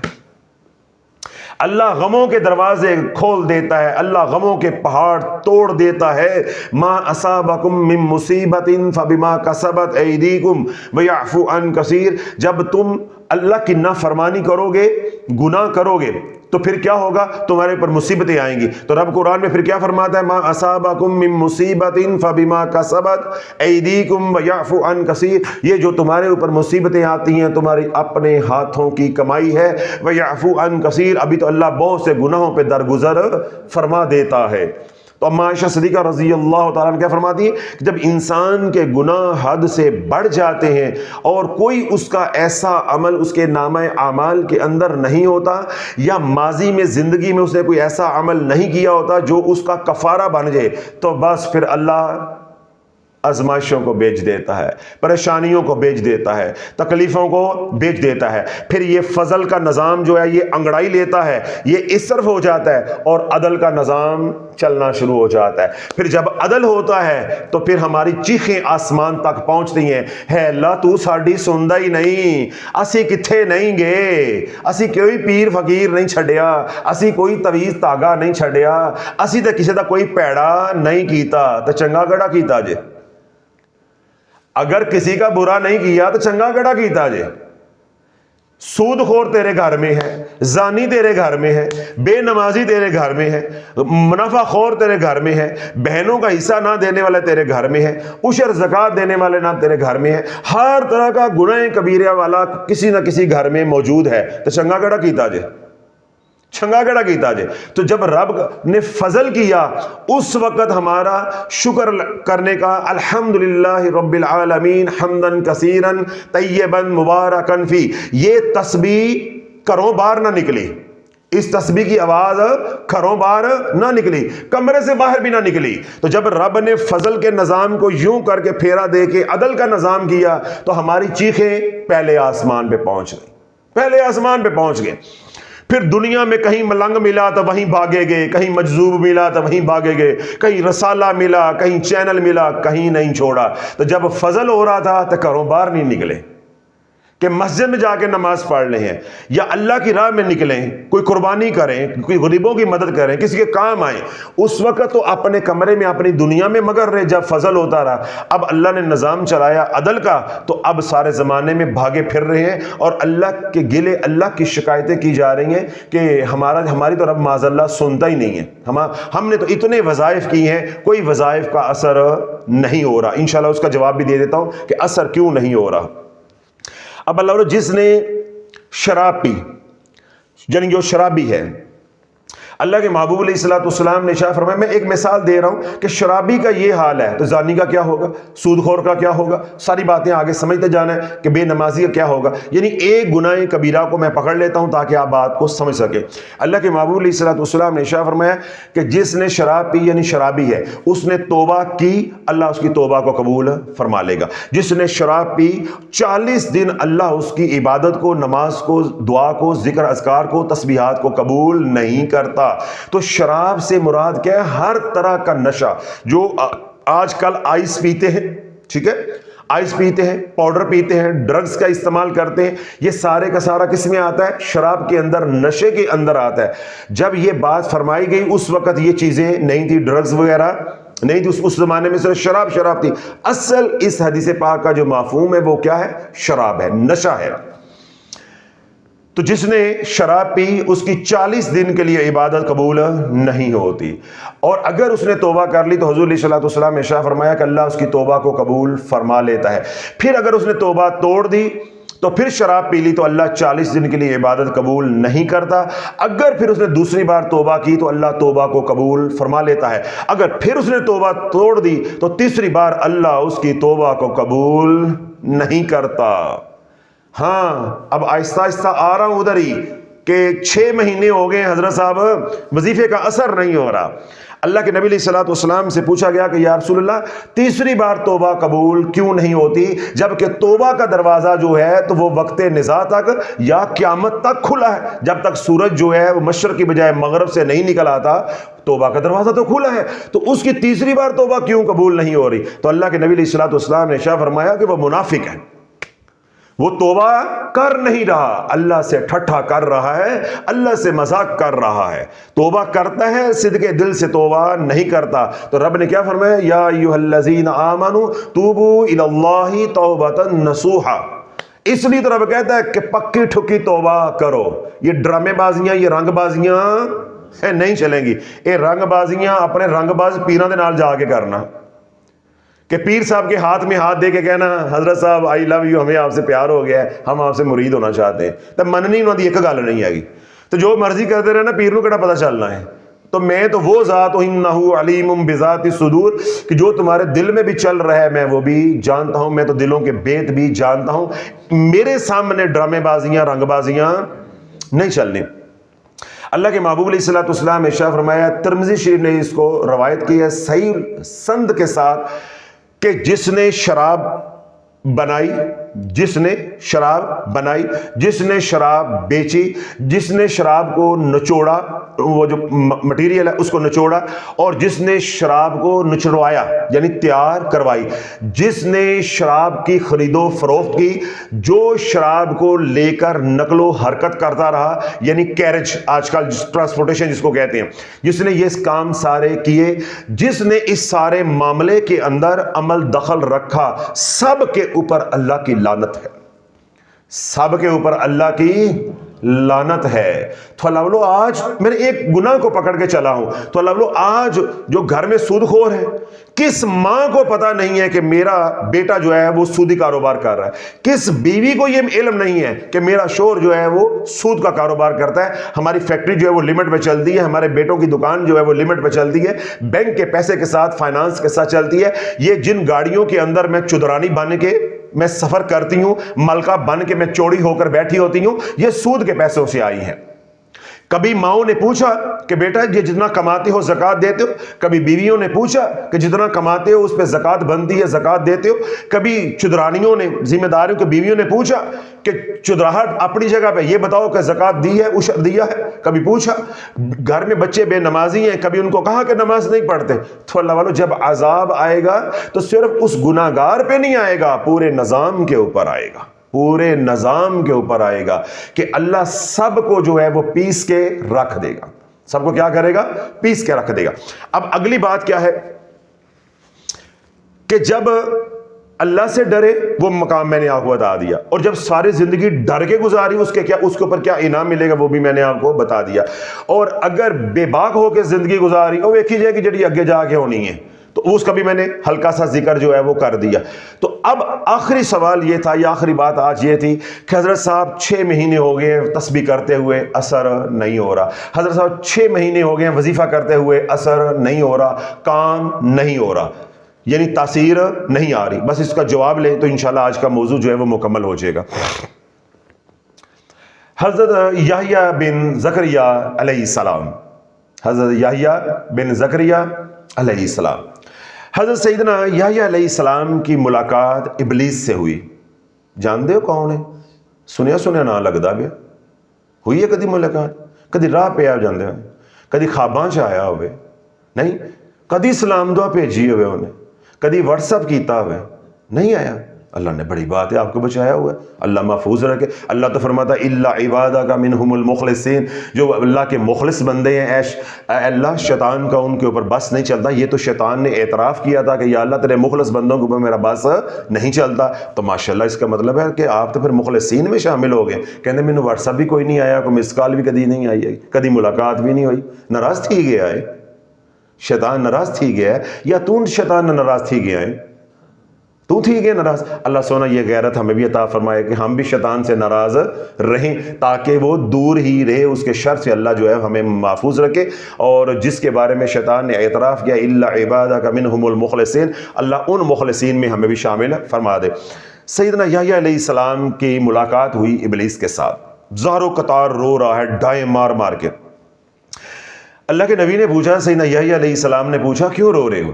Speaker 2: اللہ غموں کے دروازے کھول دیتا ہے، اللہ غموں کے پہاڑ توڑ دیتا ہے. ما اصابکم من مصیبت فبما کسبت ایدیکم ویعفو عن کثیر. جب تم اللہ کی نافرمانی کرو گے، گناہ کرو گے، تو پھر کیا ہوگا؟ تمہارے پر مصیبتیں آئیں گی. تو رب قرآن میں پھر کیا فرماتا ہے؟ ما اصابکم من مصیبت فبما کسبت ایدیکم ویعفو عن کثیر. یہ جو تمہارے اوپر مصیبتیں آتی ہیں تمہاری اپنے ہاتھوں کی کمائی ہے. ویعفو عن کثیر، ابھی تو اللہ بہت سے گناہوں پہ درگزر فرما دیتا ہے. تو اما عائشہ صدیقہ رضی اللہ تعالیٰ عنہ کیا فرماتی ہے کہ جب انسان کے گناہ حد سے بڑھ جاتے ہیں اور کوئی اس کا ایسا عمل اس کے نامہ اعمال کے اندر نہیں ہوتا، یا ماضی میں زندگی میں اس نے کوئی ایسا عمل نہیں کیا ہوتا جو اس کا کفارہ بن جائے، تو بس پھر اللہ آزمائشوں کو بیچ دیتا ہے، پریشانیوں کو بیچ دیتا ہے، تکلیفوں کو بیچ دیتا ہے. پھر یہ فضل کا نظام جو ہے یہ انگڑائی لیتا ہے، یہ اس طرف ہو جاتا ہے اور عدل کا نظام چلنا شروع ہو جاتا ہے. پھر جب عدل ہوتا ہے تو پھر ہماری چیخیں آسمان تک پہنچتی ہیں، ہے اللہ تو ساڈی سندا ہی نہیں، اسی کتھے نہیں گئے، اسی کوئی پیر فقیر نہیں چھڈیا، اسی کوئی تویز تاگا نہیں چھڈیا، اسی تے کسی دا کوئی پیڑا نہیں کیتا، تو چنگا کیڑا کیتا جے؟ اگر کسی کا برا نہیں کیا تو چنگا کیڑا کیتا جے؟ سود خور تیرے گھر میں ہے، زانی تیرے گھر میں ہے، بے نمازی تیرے گھر میں ہے، منافع خور تیرے گھر میں ہے، بہنوں کا حصہ نہ دینے والے تیرے گھر میں ہے، عشر زکات دینے والے نہ تیرے گھر میں ہے، ہر طرح کا گناہ کبیرہ والا کسی نہ کسی گھر میں موجود ہے، تو چنگا کیڑا کیتا جے؟ چنگا کیڑا کیتا جے؟ تو جب رب نے فضل کیا اس وقت ہمارا شکر کرنے کا الحمدللہ رب العالمین حمدن کثیرن طیبن مبارکن فی. یہ تسبیح گھروں باہر نہ نکلی، اس تسبیح کی آواز گھروں باہر نہ نکلی، کمرے سے باہر بھی نہ نکلی. تو جب رب نے فضل کے نظام کو یوں کر کے پھیرا دے کے عدل کا نظام کیا تو ہماری چیخیں پہلے آسمان پہ پہنچ گئی، پہلے آسمان پہ پہنچ گئے. پھر دنیا میں کہیں ملنگ ملا تو وہیں بھاگے گئے، کہیں مجذوب ملا تو وہیں بھاگے گئے، کہیں رسالہ ملا، کہیں چینل ملا، کہیں نہیں چھوڑا. تو جب فضل ہو رہا تھا تو گھروں باہر نہیں نکلے، کہ مسجد میں جا کے نماز پڑھ لیں یا اللہ کی راہ میں نکلیں، کوئی قربانی کریں، کوئی غریبوں کی مدد کریں، کسی کے کام آئیں، اس وقت تو اپنے کمرے میں اپنی دنیا میں مگر رہے. جب فضل ہوتا رہا، اب اللہ نے نظام چلایا عدل کا، تو اب سارے زمانے میں بھاگے پھر رہے ہیں اور اللہ کے گلے، اللہ کی شکایتیں کی جا رہی ہیں کہ ہماری تو رب معاذ اللہ سنتا ہی نہیں ہے. ہم نے تو اتنے وظائف کی ہیں، کوئی وظائف کا اثر نہیں ہو رہا. انشاءاللہ اس کا جواب بھی دے دیتا ہوں کہ اثر کیوں نہیں ہو رہا. اب اللہ جس نے شراب پی، یعنی جو شرابی ہے، اللہ کے محبوب علیہ الصلوۃ والسلام نے ارشاد فرمایا، میں ایک مثال دے رہا ہوں کہ شرابی کا یہ حال ہے تو زانی کا کیا ہوگا، سود خور کا کیا ہوگا. ساری باتیں آگے سمجھتے جانا ہے کہ بے نمازی کا کیا ہوگا. یعنی ایک گناہ کبیرہ کو میں پکڑ لیتا ہوں تاکہ آپ بات کو سمجھ سکیں. اللہ کے محبوب علیہ الصلوۃ والسلام نے ارشاد فرمایا کہ جس نے شراب پی، یعنی شرابی ہے، اس نے توبہ کی، اللہ اس کی توبہ کو قبول فرما لے گا. جس نے شراب پی 40 دن اللہ اس کی عبادت کو، نماز کو، دعا کو، ذکر اذکار کو، تسبیحات کو قبول نہیں کرتا. تو شراب سے مراد کیا ہے؟ ہر طرح کا نشہ. جو آج کل آئس پیتے ہیں، ٹھیک ہے، آئس پیتے ہیں، پاؤڈر پیتے ہیں، ڈرگز کا استعمال کرتے ہیں، یہ سارے کا سارا کس میں آتا ہے؟ شراب کے اندر، نشے کے اندر آتا ہے. جب یہ بات فرمائی گئی اس وقت یہ چیزیں نہیں تھی، ڈرگز وغیرہ نہیں تھی. اس زمانے میں صرف شراب تھی. اصل اس حدیث پاک کا جو مفہوم ہے وہ کیا ہے؟ شراب ہے، نشہ ہے. تو جس نے شراب پی اس کی 40 دن کے لیے عبادت قبول نہیں ہوتی، اور اگر اس نے توبہ کر لی تو حضور علیہ الصلوۃ والسلام نے ارشاد فرمایا کہ اللہ اس کی توبہ کو قبول فرما لیتا ہے. پھر اگر اس نے توبہ توڑ دی تو پھر شراب پی لی تو اللہ 40 دن کے لیے عبادت قبول نہیں کرتا. اگر پھر اس نے دوسری بار توبہ کی تو اللہ توبہ کو قبول فرما لیتا ہے. اگر پھر اس نے توبہ توڑ دی تو تیسری بار اللہ اس کی توبہ کو قبول نہیں کرتا. ہاں اب آہستہ آہستہ آ رہا ہوں ادھر ہی کہ 6 مہینے ہو گئے حضرت صاحب وظیفے کا اثر نہیں ہو رہا. اللہ کے نبی علیہ الصلوۃ والسلام سے پوچھا گیا کہ یا رسول اللہ تیسری بار توبہ قبول کیوں نہیں ہوتی، جبکہ توبہ کا دروازہ جو ہے تو وہ وقت نزاع تک یا قیامت تک کھلا ہے. جب تک سورج جو ہے وہ مشرق کی بجائے مغرب سے نہیں نکل آتا توبہ کا دروازہ تو کھلا ہے، تو اس کی تیسری بار توبہ کیوں قبول نہیں ہو رہی؟ تو اللہ کے نبی علیہ الصلوۃ والسلام نے ارشاد فرمایا کہ وہ منافق ہے، وہ توبہ کر نہیں رہا، اللہ سے ٹھٹھا کر رہا ہے، اللہ سے مذاق کر رہا ہے. توبہ کرتا ہے، صدق دل سے توبہ نہیں کرتا. تو رب نے کیا فرمایا؟ یا ایھا الذین آمنوا توبوا الی اللہ توبۃ نصوحا. اس لیے تو رب کہتا ہے کہ پکی ٹھکی توبہ کرو. یہ ڈرامے بازیاں، یہ رنگ بازیاں نہیں چلیں گی. یہ رنگ بازیاں اپنے رنگ باز پیراں دے نال جا کے کرنا، کہ پیر صاحب کے ہاتھ میں ہاتھ دے کے کہنا حضرت صاحب آئی لو یو، ہمیں آپ سے پیار ہو گیا ہے، ہم آپ سے مرید ہونا چاہتے ہیں. تو مننی انہوں دی ایک گل نہیں آئی. تو جو مرضی کرتے رہنا، پیر نو کہڑا پتہ چلنا ہے. تو میں تو وہ ذات ہوں انہ علیم بذات الصدور، کہ جو تمہارے دل میں بھی چل رہا ہے میں وہ بھی جانتا ہوں، میں تو دلوں کے بیت بھی جانتا ہوں. میرے سامنے ڈرامے بازیاں، رنگ بازیاں نہیں چلنی. اللہ کے محبوب علیہ الصلوۃ والسلام نے ارشاد فرمایا، ترمذی شریف نے اس کو روایت کی ہے صحیح سند کے ساتھ، کہ جس نے شراب بنائی، جس نے شراب بیچی، جس نے شراب کو نچوڑا، وہ جو مٹیریل ہے اس کو نچوڑا، اور جس نے شراب کو نچڑوایا یعنی تیار کروائی، جس نے شراب کی خرید و فروخت کی، جو شراب کو لے کر نقل و حرکت کرتا رہا یعنی کیریج، آج کل ٹرانسپورٹیشن جس کو کہتے ہیں، جس نے یہ کام سارے کیے، جس نے اس سارے معاملے کے اندر عمل دخل رکھا، سب کے اوپر اللہ کی لعنت ہے. سب کے اوپر اللہ کی لعنت ہے. تو اللہ بولو آج میں نے ایک گناہ کو پکڑ کے چلا ہوں، تو اللہ بولو آج جو گھر میں سود خور ہے، کس ماں کو پتہ نہیں ہے کہ میرا بیٹا جو ہے وہ سودی کاروبار کر رہا ہے؟ کس بیوی کو یہ علم نہیں ہے کہ میرا شوہر جو ہے وہ سود کا کاروبار کرتا ہے؟ ہماری فیکٹری جو ہے وہ لمٹ پہ چلتی ہے، ہمارے بیٹوں کی دکان جو ہے وہ لمٹ پہ چلتی ہے، بینک کے پیسے کے ساتھ، فائنانس کے ساتھ چلتی ہے. یہ جن گاڑیوں کے اندر میں چودرانی بن کے میں سفر کرتی ہوں، ملکہ بن کے میں چوڑی ہو کر بیٹھی ہوتی ہوں، یہ سود کے پیسوں سے آئی ہیں. کبھی ماؤں نے پوچھا کہ بیٹا یہ جتنا کماتے ہو زکوٰۃ دیتے ہو؟ کبھی بیویوں نے پوچھا کہ جتنا کماتے ہو اس پہ زکوٰۃ بنتی ہے، زکوٰۃ دیتے ہو؟ کبھی چدرانیوں نے، ذمہ داریوں کے بیویوں نے پوچھا کہ چدراہٹ اپنی جگہ پہ یہ بتاؤ کہ زکوٰۃ دی ہے، عشر دیا ہے؟ کبھی پوچھا. گھر میں بچے بے نمازی ہیں، کبھی ان کو کہا کہ نماز نہیں پڑھتے. تو اللہ والو جب عذاب آئے گا تو صرف اس گناہگار پہ نہیں آئے گا، پورے نظام کے اوپر آئے گا، پورے نظام کے اوپر آئے گا کہ اللہ سب کو جو ہے وہ پیس کے رکھ دے گا. سب کو کیا کرے گا؟ پیس کے رکھ دے گا. اب اگلی بات کیا ہے کہ جب اللہ سے ڈرے وہ مقام میں نے آپ کو بتا دیا, اور جب ساری زندگی ڈر کے گزاری اس کے اوپر کیا انعام ملے گا وہ بھی میں نے آپ کو بتا دیا. اور اگر بے باک ہو کے زندگی گزاری اور دیکھی جائے کہ جڑی اگے جا کے ہونی ہے تو اس کا بھی میں نے ہلکا سا ذکر جو ہے وہ کر دیا. تو اب آخری سوال یہ تھا, یا آخری بات آج یہ تھی کہ حضرت صاحب 6 مہینے ہو گئے تسبیح کرتے ہوئے اثر نہیں ہو رہا, حضرت صاحب 6 مہینے ہو گئے وظیفہ کرتے ہوئے اثر نہیں ہو رہا, کام نہیں ہو رہا, یعنی تاثیر نہیں آ رہی. بس اس کا جواب لیں تو انشاءاللہ آج کا موضوع جو ہے وہ مکمل ہو جائے گا. حضرت یحییٰ بن زکریا علیہ السلام, حضرت یحییٰ بن زکریا علیہ السلام, حضرت سیدنا یحییٰ علیہ السلام کی ملاقات ابلیس سے ہوئی. جانتے ہو کون ہے؟ سنیا نہ لگتا بھی ہوئی ہے کدی ملاقات؟ کدی راہ پہ آ جاندے ہوئے, کدی خواباں چ آیا ہوئے نہیں, کدی سلام دعا بھیجی ہوئے انہیں, کدی واٹس ایپ کیتا ہوئے نہیں آیا. اللہ نے بڑی بات ہے آپ کو بچایا ہوا ہے, اللہ محفوظ رکھے. اللہ تو فرماتا ہے الا عبادک منہم المخلصین, جو اللہ کے مخلص بندے ہیں اللہ شیطان کا ان کے اوپر بس نہیں چلتا. یہ تو شیطان نے اعتراف کیا تھا کہ یا اللہ تیرے مخلص بندوں کے اوپر میرا بس نہیں چلتا. تو ماشاءاللہ اس کا مطلب ہے کہ آپ تو پھر مخلصین میں شامل ہو گئے. کہتے مینوں واٹس ایپ بھی کوئی نہیں آیا, کوئی مس کال بھی کدی نہیں آئی ہے, کدی ملاقات بھی نہیں ہوئی. ناراض تھی گیا ہے شیطان, ناراض تھی گیا ہے, یا تو شیطان ناراض تھی گیا ہے؟ تو تھی گیا ناراض. اللہ سونا یہ غیرت ہمیں بھی عطا فرمائے کہ ہم بھی شیطان سے ناراض رہیں, تاکہ وہ دور ہی رہے, اس کے شر سے اللہ جو ہے ہمیں محفوظ رکھے. اور جس کے بارے میں شیطان نے اعتراف کیا الا عبادک منہم المخلصین, اللہ ان مخلصین میں ہمیں بھی شامل فرما دے. سیدنا یحییٰ علیہ السلام کی ملاقات ہوئی ابلیس کے ساتھ. زارو قطار رو رہا ہے ڈائیں مار مار کے. اللہ کے نبی نے پوچھا, سیدنا یحییٰ علیہ السلام نے پوچھا کیوں رو رہے ہو,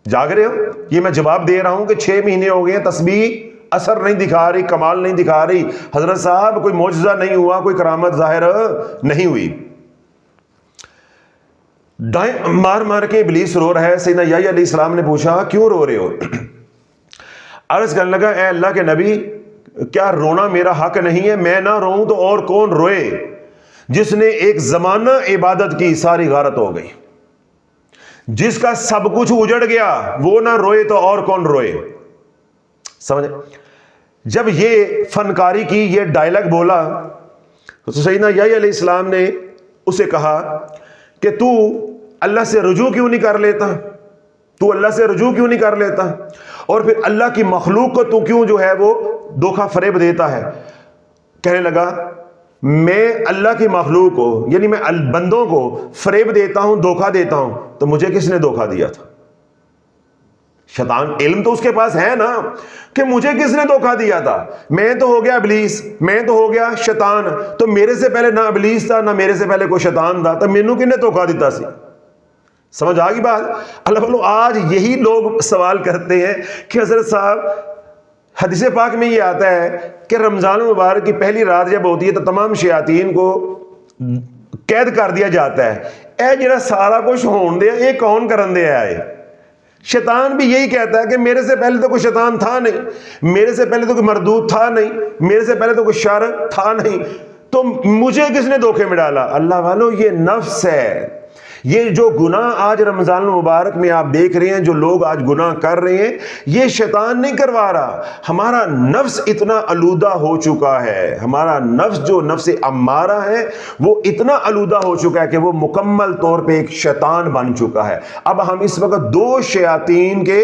Speaker 2: جاگ رہے ہو؟ یہ میں جواب دے رہا ہوں کہ 6 مہینے ہو گئے تسبیح اثر نہیں دکھا رہی, کمال نہیں دکھا رہی. حضرت صاحب کوئی معجزہ نہیں ہوا, کوئی کرامت ظاہر نہیں ہوئی. ڈائیں مار مار کے ابلیس رو رہا ہے. سیدنا یحییٰ علیہ السلام نے پوچھا کیوں رو رہے ہو؟ عرض کرنے لگا اے اللہ کے نبی, کیا رونا میرا حق نہیں ہے؟ میں نہ روؤں تو اور کون روئے؟ جس نے ایک زمانہ عبادت کی ساری غارت ہو گئی, جس کا سب کچھ اجڑ گیا وہ نہ روئے تو اور کون روئے؟ سمجھے؟ جب یہ فنکاری کی, یہ ڈائلاگ بولا تو سیدنا یحییٰ علیہ السلام نے اسے کہا کہ تو اللہ سے رجوع کیوں نہیں کر لیتا, تو اللہ سے رجوع کیوں نہیں کر لیتا, اور پھر اللہ کی مخلوق کو تو کیوں جو ہے وہ دھوکہ فریب دیتا ہے؟ کہنے لگا میں اللہ کی مخلوق کو, یعنی میں بندوں کو فریب دیتا ہوں, دھوکہ دیتا ہوں, تو مجھے کس نے دھوکہ دیا تھا؟ شیطان. علم تو اس کے پاس ہے نا کہ مجھے کس نے دھوکہ دیا تھا. میں تو ہو گیا ابلیس, میں تو ہو گیا شیطان, تو میرے سے پہلے نہ ابلیس تھا نہ میرے سے پہلے کوئی شیطان تھا, تو مینوں کن نے دھوکہ دیتا سی؟ سمجھ آ گئی بات؟ اللہ بولو آج یہی لوگ سوال کرتے ہیں کہ حضرت صاحب حدیث پاک میں یہ آتا ہے کہ رمضان المبارک کی پہلی رات جب ہوتی ہے تو تمام شیاطین کو قید کر دیا جاتا ہے. اے جڑا سارا کچھ ہون دیا یہ کون کرن دیا ہے؟ شیطان بھی یہی کہتا ہے کہ میرے سے پہلے تو کوئی شیطان تھا نہیں, میرے سے پہلے تو کوئی مردود تھا نہیں, میرے سے پہلے تو کوئی شر تھا نہیں, تو مجھے کس نے دھوکے میں ڈالا؟ اللہ والو یہ نفس ہے. یہ جو گناہ آج رمضان المبارک میں آپ دیکھ رہے ہیں, جو لوگ آج گناہ کر رہے ہیں, یہ شیطان نہیں کروا رہا. ہمارا نفس اتنا آلودہ ہو چکا ہے, ہمارا نفس جو نفس امارہ ہے وہ اتنا آلودہ ہو چکا ہے کہ وہ مکمل طور پہ ایک شیطان بن چکا ہے. اب ہم اس وقت 2 شیاطین کے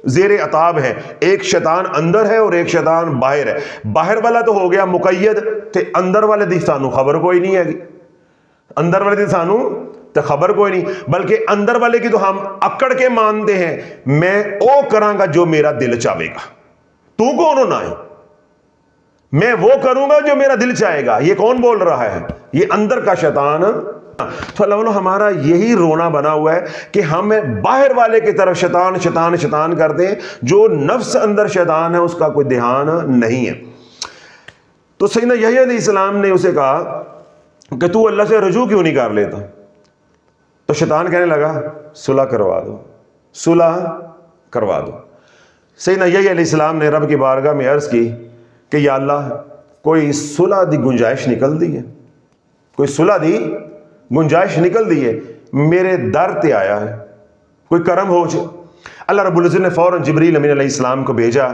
Speaker 2: زیر عطاب ہے, ایک شیطان اندر ہے اور ایک شیطان باہر ہے. باہر والا تو ہو گیا مقید, تے اندر والے دی سانو خبر کوئی نہیں ہے. اندر والے دی سانو تو خبر کوئی نہیں, بلکہ اندر والے کی تو ہم اکڑ کے مانتے ہیں. میں او کراں گا جو میرا دل چاہے گا, تو کون ہونا ہے؟ میں وہ کروں گا جو میرا دل چاہے گا. یہ کون بول رہا ہے؟ یہ اندر کا شیطان. تو اللہ ہمارا یہی رونا بنا ہوا ہے کہ ہم باہر والے کی طرف شیطان شیطان شیطان کرتے ہیں, جو نفس اندر شیطان ہے اس کا کوئی دھیان نہیں ہے. تو سیدنا یحییٰ علیہ السلام نے اسے کہا کہ تو اللہ سے رجوع کیوں نہیں کر لیتا؟ تو شیطان کہنے لگا صلح کروا دو, صلح کروا دو. سیدنا یحییٰ علیہ السلام نے رب کی بارگاہ میں عرض کی کہ یا اللہ کوئی صلح دی گنجائش نکل دی ہے، کوئی صلح دی گنجائش نکل دی ہے، میرے در تے آیا ہے، کوئی کرم ہو جائے۔ اللہ رب العزت نے فوراً جبریل امین علیہ السلام کو بھیجا۔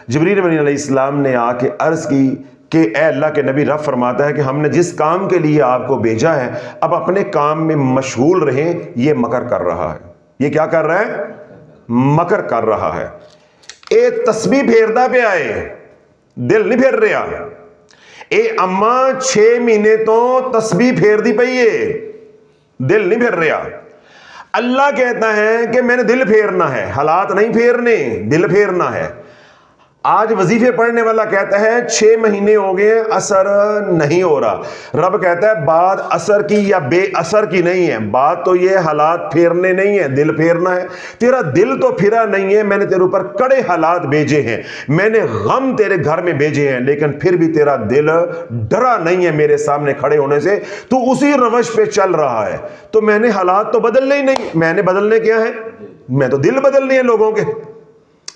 Speaker 2: جبریل امین علیہ السلام نے آ کے عرض کی کہ اے اللہ کے نبی، رب فرماتا ہے کہ ہم نے جس کام کے لیے آپ کو بھیجا ہے اب اپنے کام میں مشغول رہیں، یہ مکر کر رہا ہے۔ یہ کیا کر رہا ہے؟ مکر کر رہا ہے۔ اے تسبیح پھیردا پہ آئے، دل نہیں پھیر رہا۔ اے اماں 6 مہینے تو تسبیح پھیر دی پئی ہے، دل نہیں پھیر رہا۔ اللہ کہتا ہے کہ میں نے دل پھیرنا ہے، حالات نہیں پھیرنے، دل پھیرنا ہے۔ آج وظیفے پڑھنے والا کہتا ہے 6 مہینے ہو گئے اثر نہیں ہو رہا۔ رب کہتا ہے بات اثر کی یا بے اثر کی نہیں ہے، بات تو یہ حالات پھیرنے نہیں ہے، دل پھیرنا ہے۔ تیرا دل تو پھرا نہیں ہے، میں نے تیرے اوپر کڑے حالات بھیجے ہیں، میں نے غم تیرے گھر میں بھیجے ہیں، لیکن پھر بھی تیرا دل ڈرا نہیں ہے میرے سامنے کھڑے ہونے سے، تو اسی روش پہ چل رہا ہے۔ تو میں نے حالات تو بدلنے ہی نہیں، میں نے بدلنے کیا ہے؟ میں تو دل بدلنے ہیں لوگوں کے۔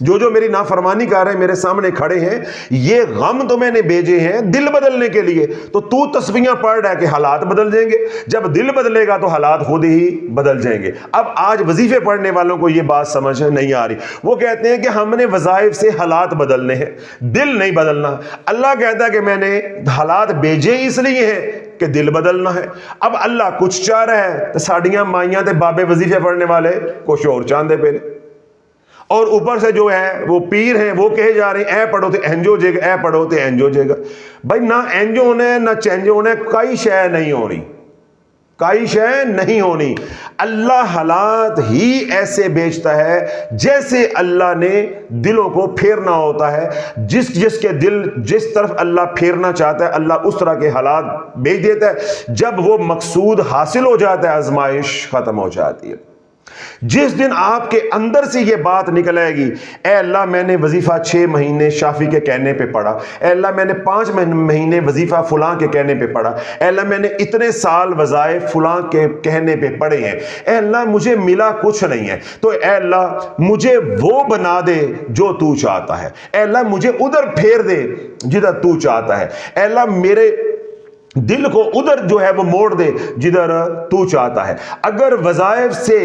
Speaker 2: جو میری نافرمانی کر رہے ہیں، میرے سامنے کھڑے ہیں، یہ غم تو میں نے بھیجے ہیں دل بدلنے کے لیے۔ تو تسبیحاں پڑھ رہا ہے کہ حالات بدل جائیں گے، جب دل بدلے گا تو حالات خود ہی بدل جائیں گے۔ اب آج وظیفے پڑھنے والوں کو یہ بات سمجھ نہیں آ رہی۔ وہ کہتے ہیں کہ ہم نے وظائف سے حالات بدلنے ہیں، دل نہیں بدلنا۔ اللہ کہتا ہے کہ میں نے حالات بھیجے اس لیے ہیں کہ دل بدلنا ہے۔ اب اللہ کچھ چاہ رہا ہے تو ساڑیاں مائیاں تے بابے وظیفے پڑھنے والے کچھ اور چاہتے پہ، اور اوپر سے جو ہے وہ پیر ہیں وہ کہے جا رہے ہیں اے پڑھو تے انج ہو جائے گا، اے پڑھو تے انج ہو جائے گا۔ بھائی نہ انج ہونا ہے نہ چینج ہونا ہے، کوئی شے نہیں ہونی، کوئی شے نہیں ہونی۔ اللہ حالات ہی ایسے بیچتا ہے جیسے اللہ نے دلوں کو پھیرنا ہوتا ہے۔ جس کے دل جس طرف اللہ پھیرنا چاہتا ہے اللہ اس طرح کے حالات بیچ دیتا ہے۔ جب وہ مقصود حاصل ہو جاتا ہے آزمائش ختم ہو جاتی ہے۔ جس دن آپ کے اندر سے یہ بات نکل آئے گی اے اللہ میں نے وظیفہ 6 مہینے شافی کے کہنے پہ پڑھا، اے اللہ میں نے 5 مہینے وظیفہ فلاں کے کہنے پہ پڑھا، اے اللہ میں نے اتنے سال وظائف فلاں کے کہنے پہ پڑھے ہیں، اے اللہ مجھے ملا کچھ نہیں ہے، تو اے اللہ مجھے وہ بنا دے جو تو چاہتا ہے، اے اللہ مجھے ادھر پھیر دے جدھر تو چاہتا ہے، اے اللہ میرے دل کو ادھر جو ہے وہ موڑ دے جدھر تو چاہتا ہے۔ اگر وظائف سے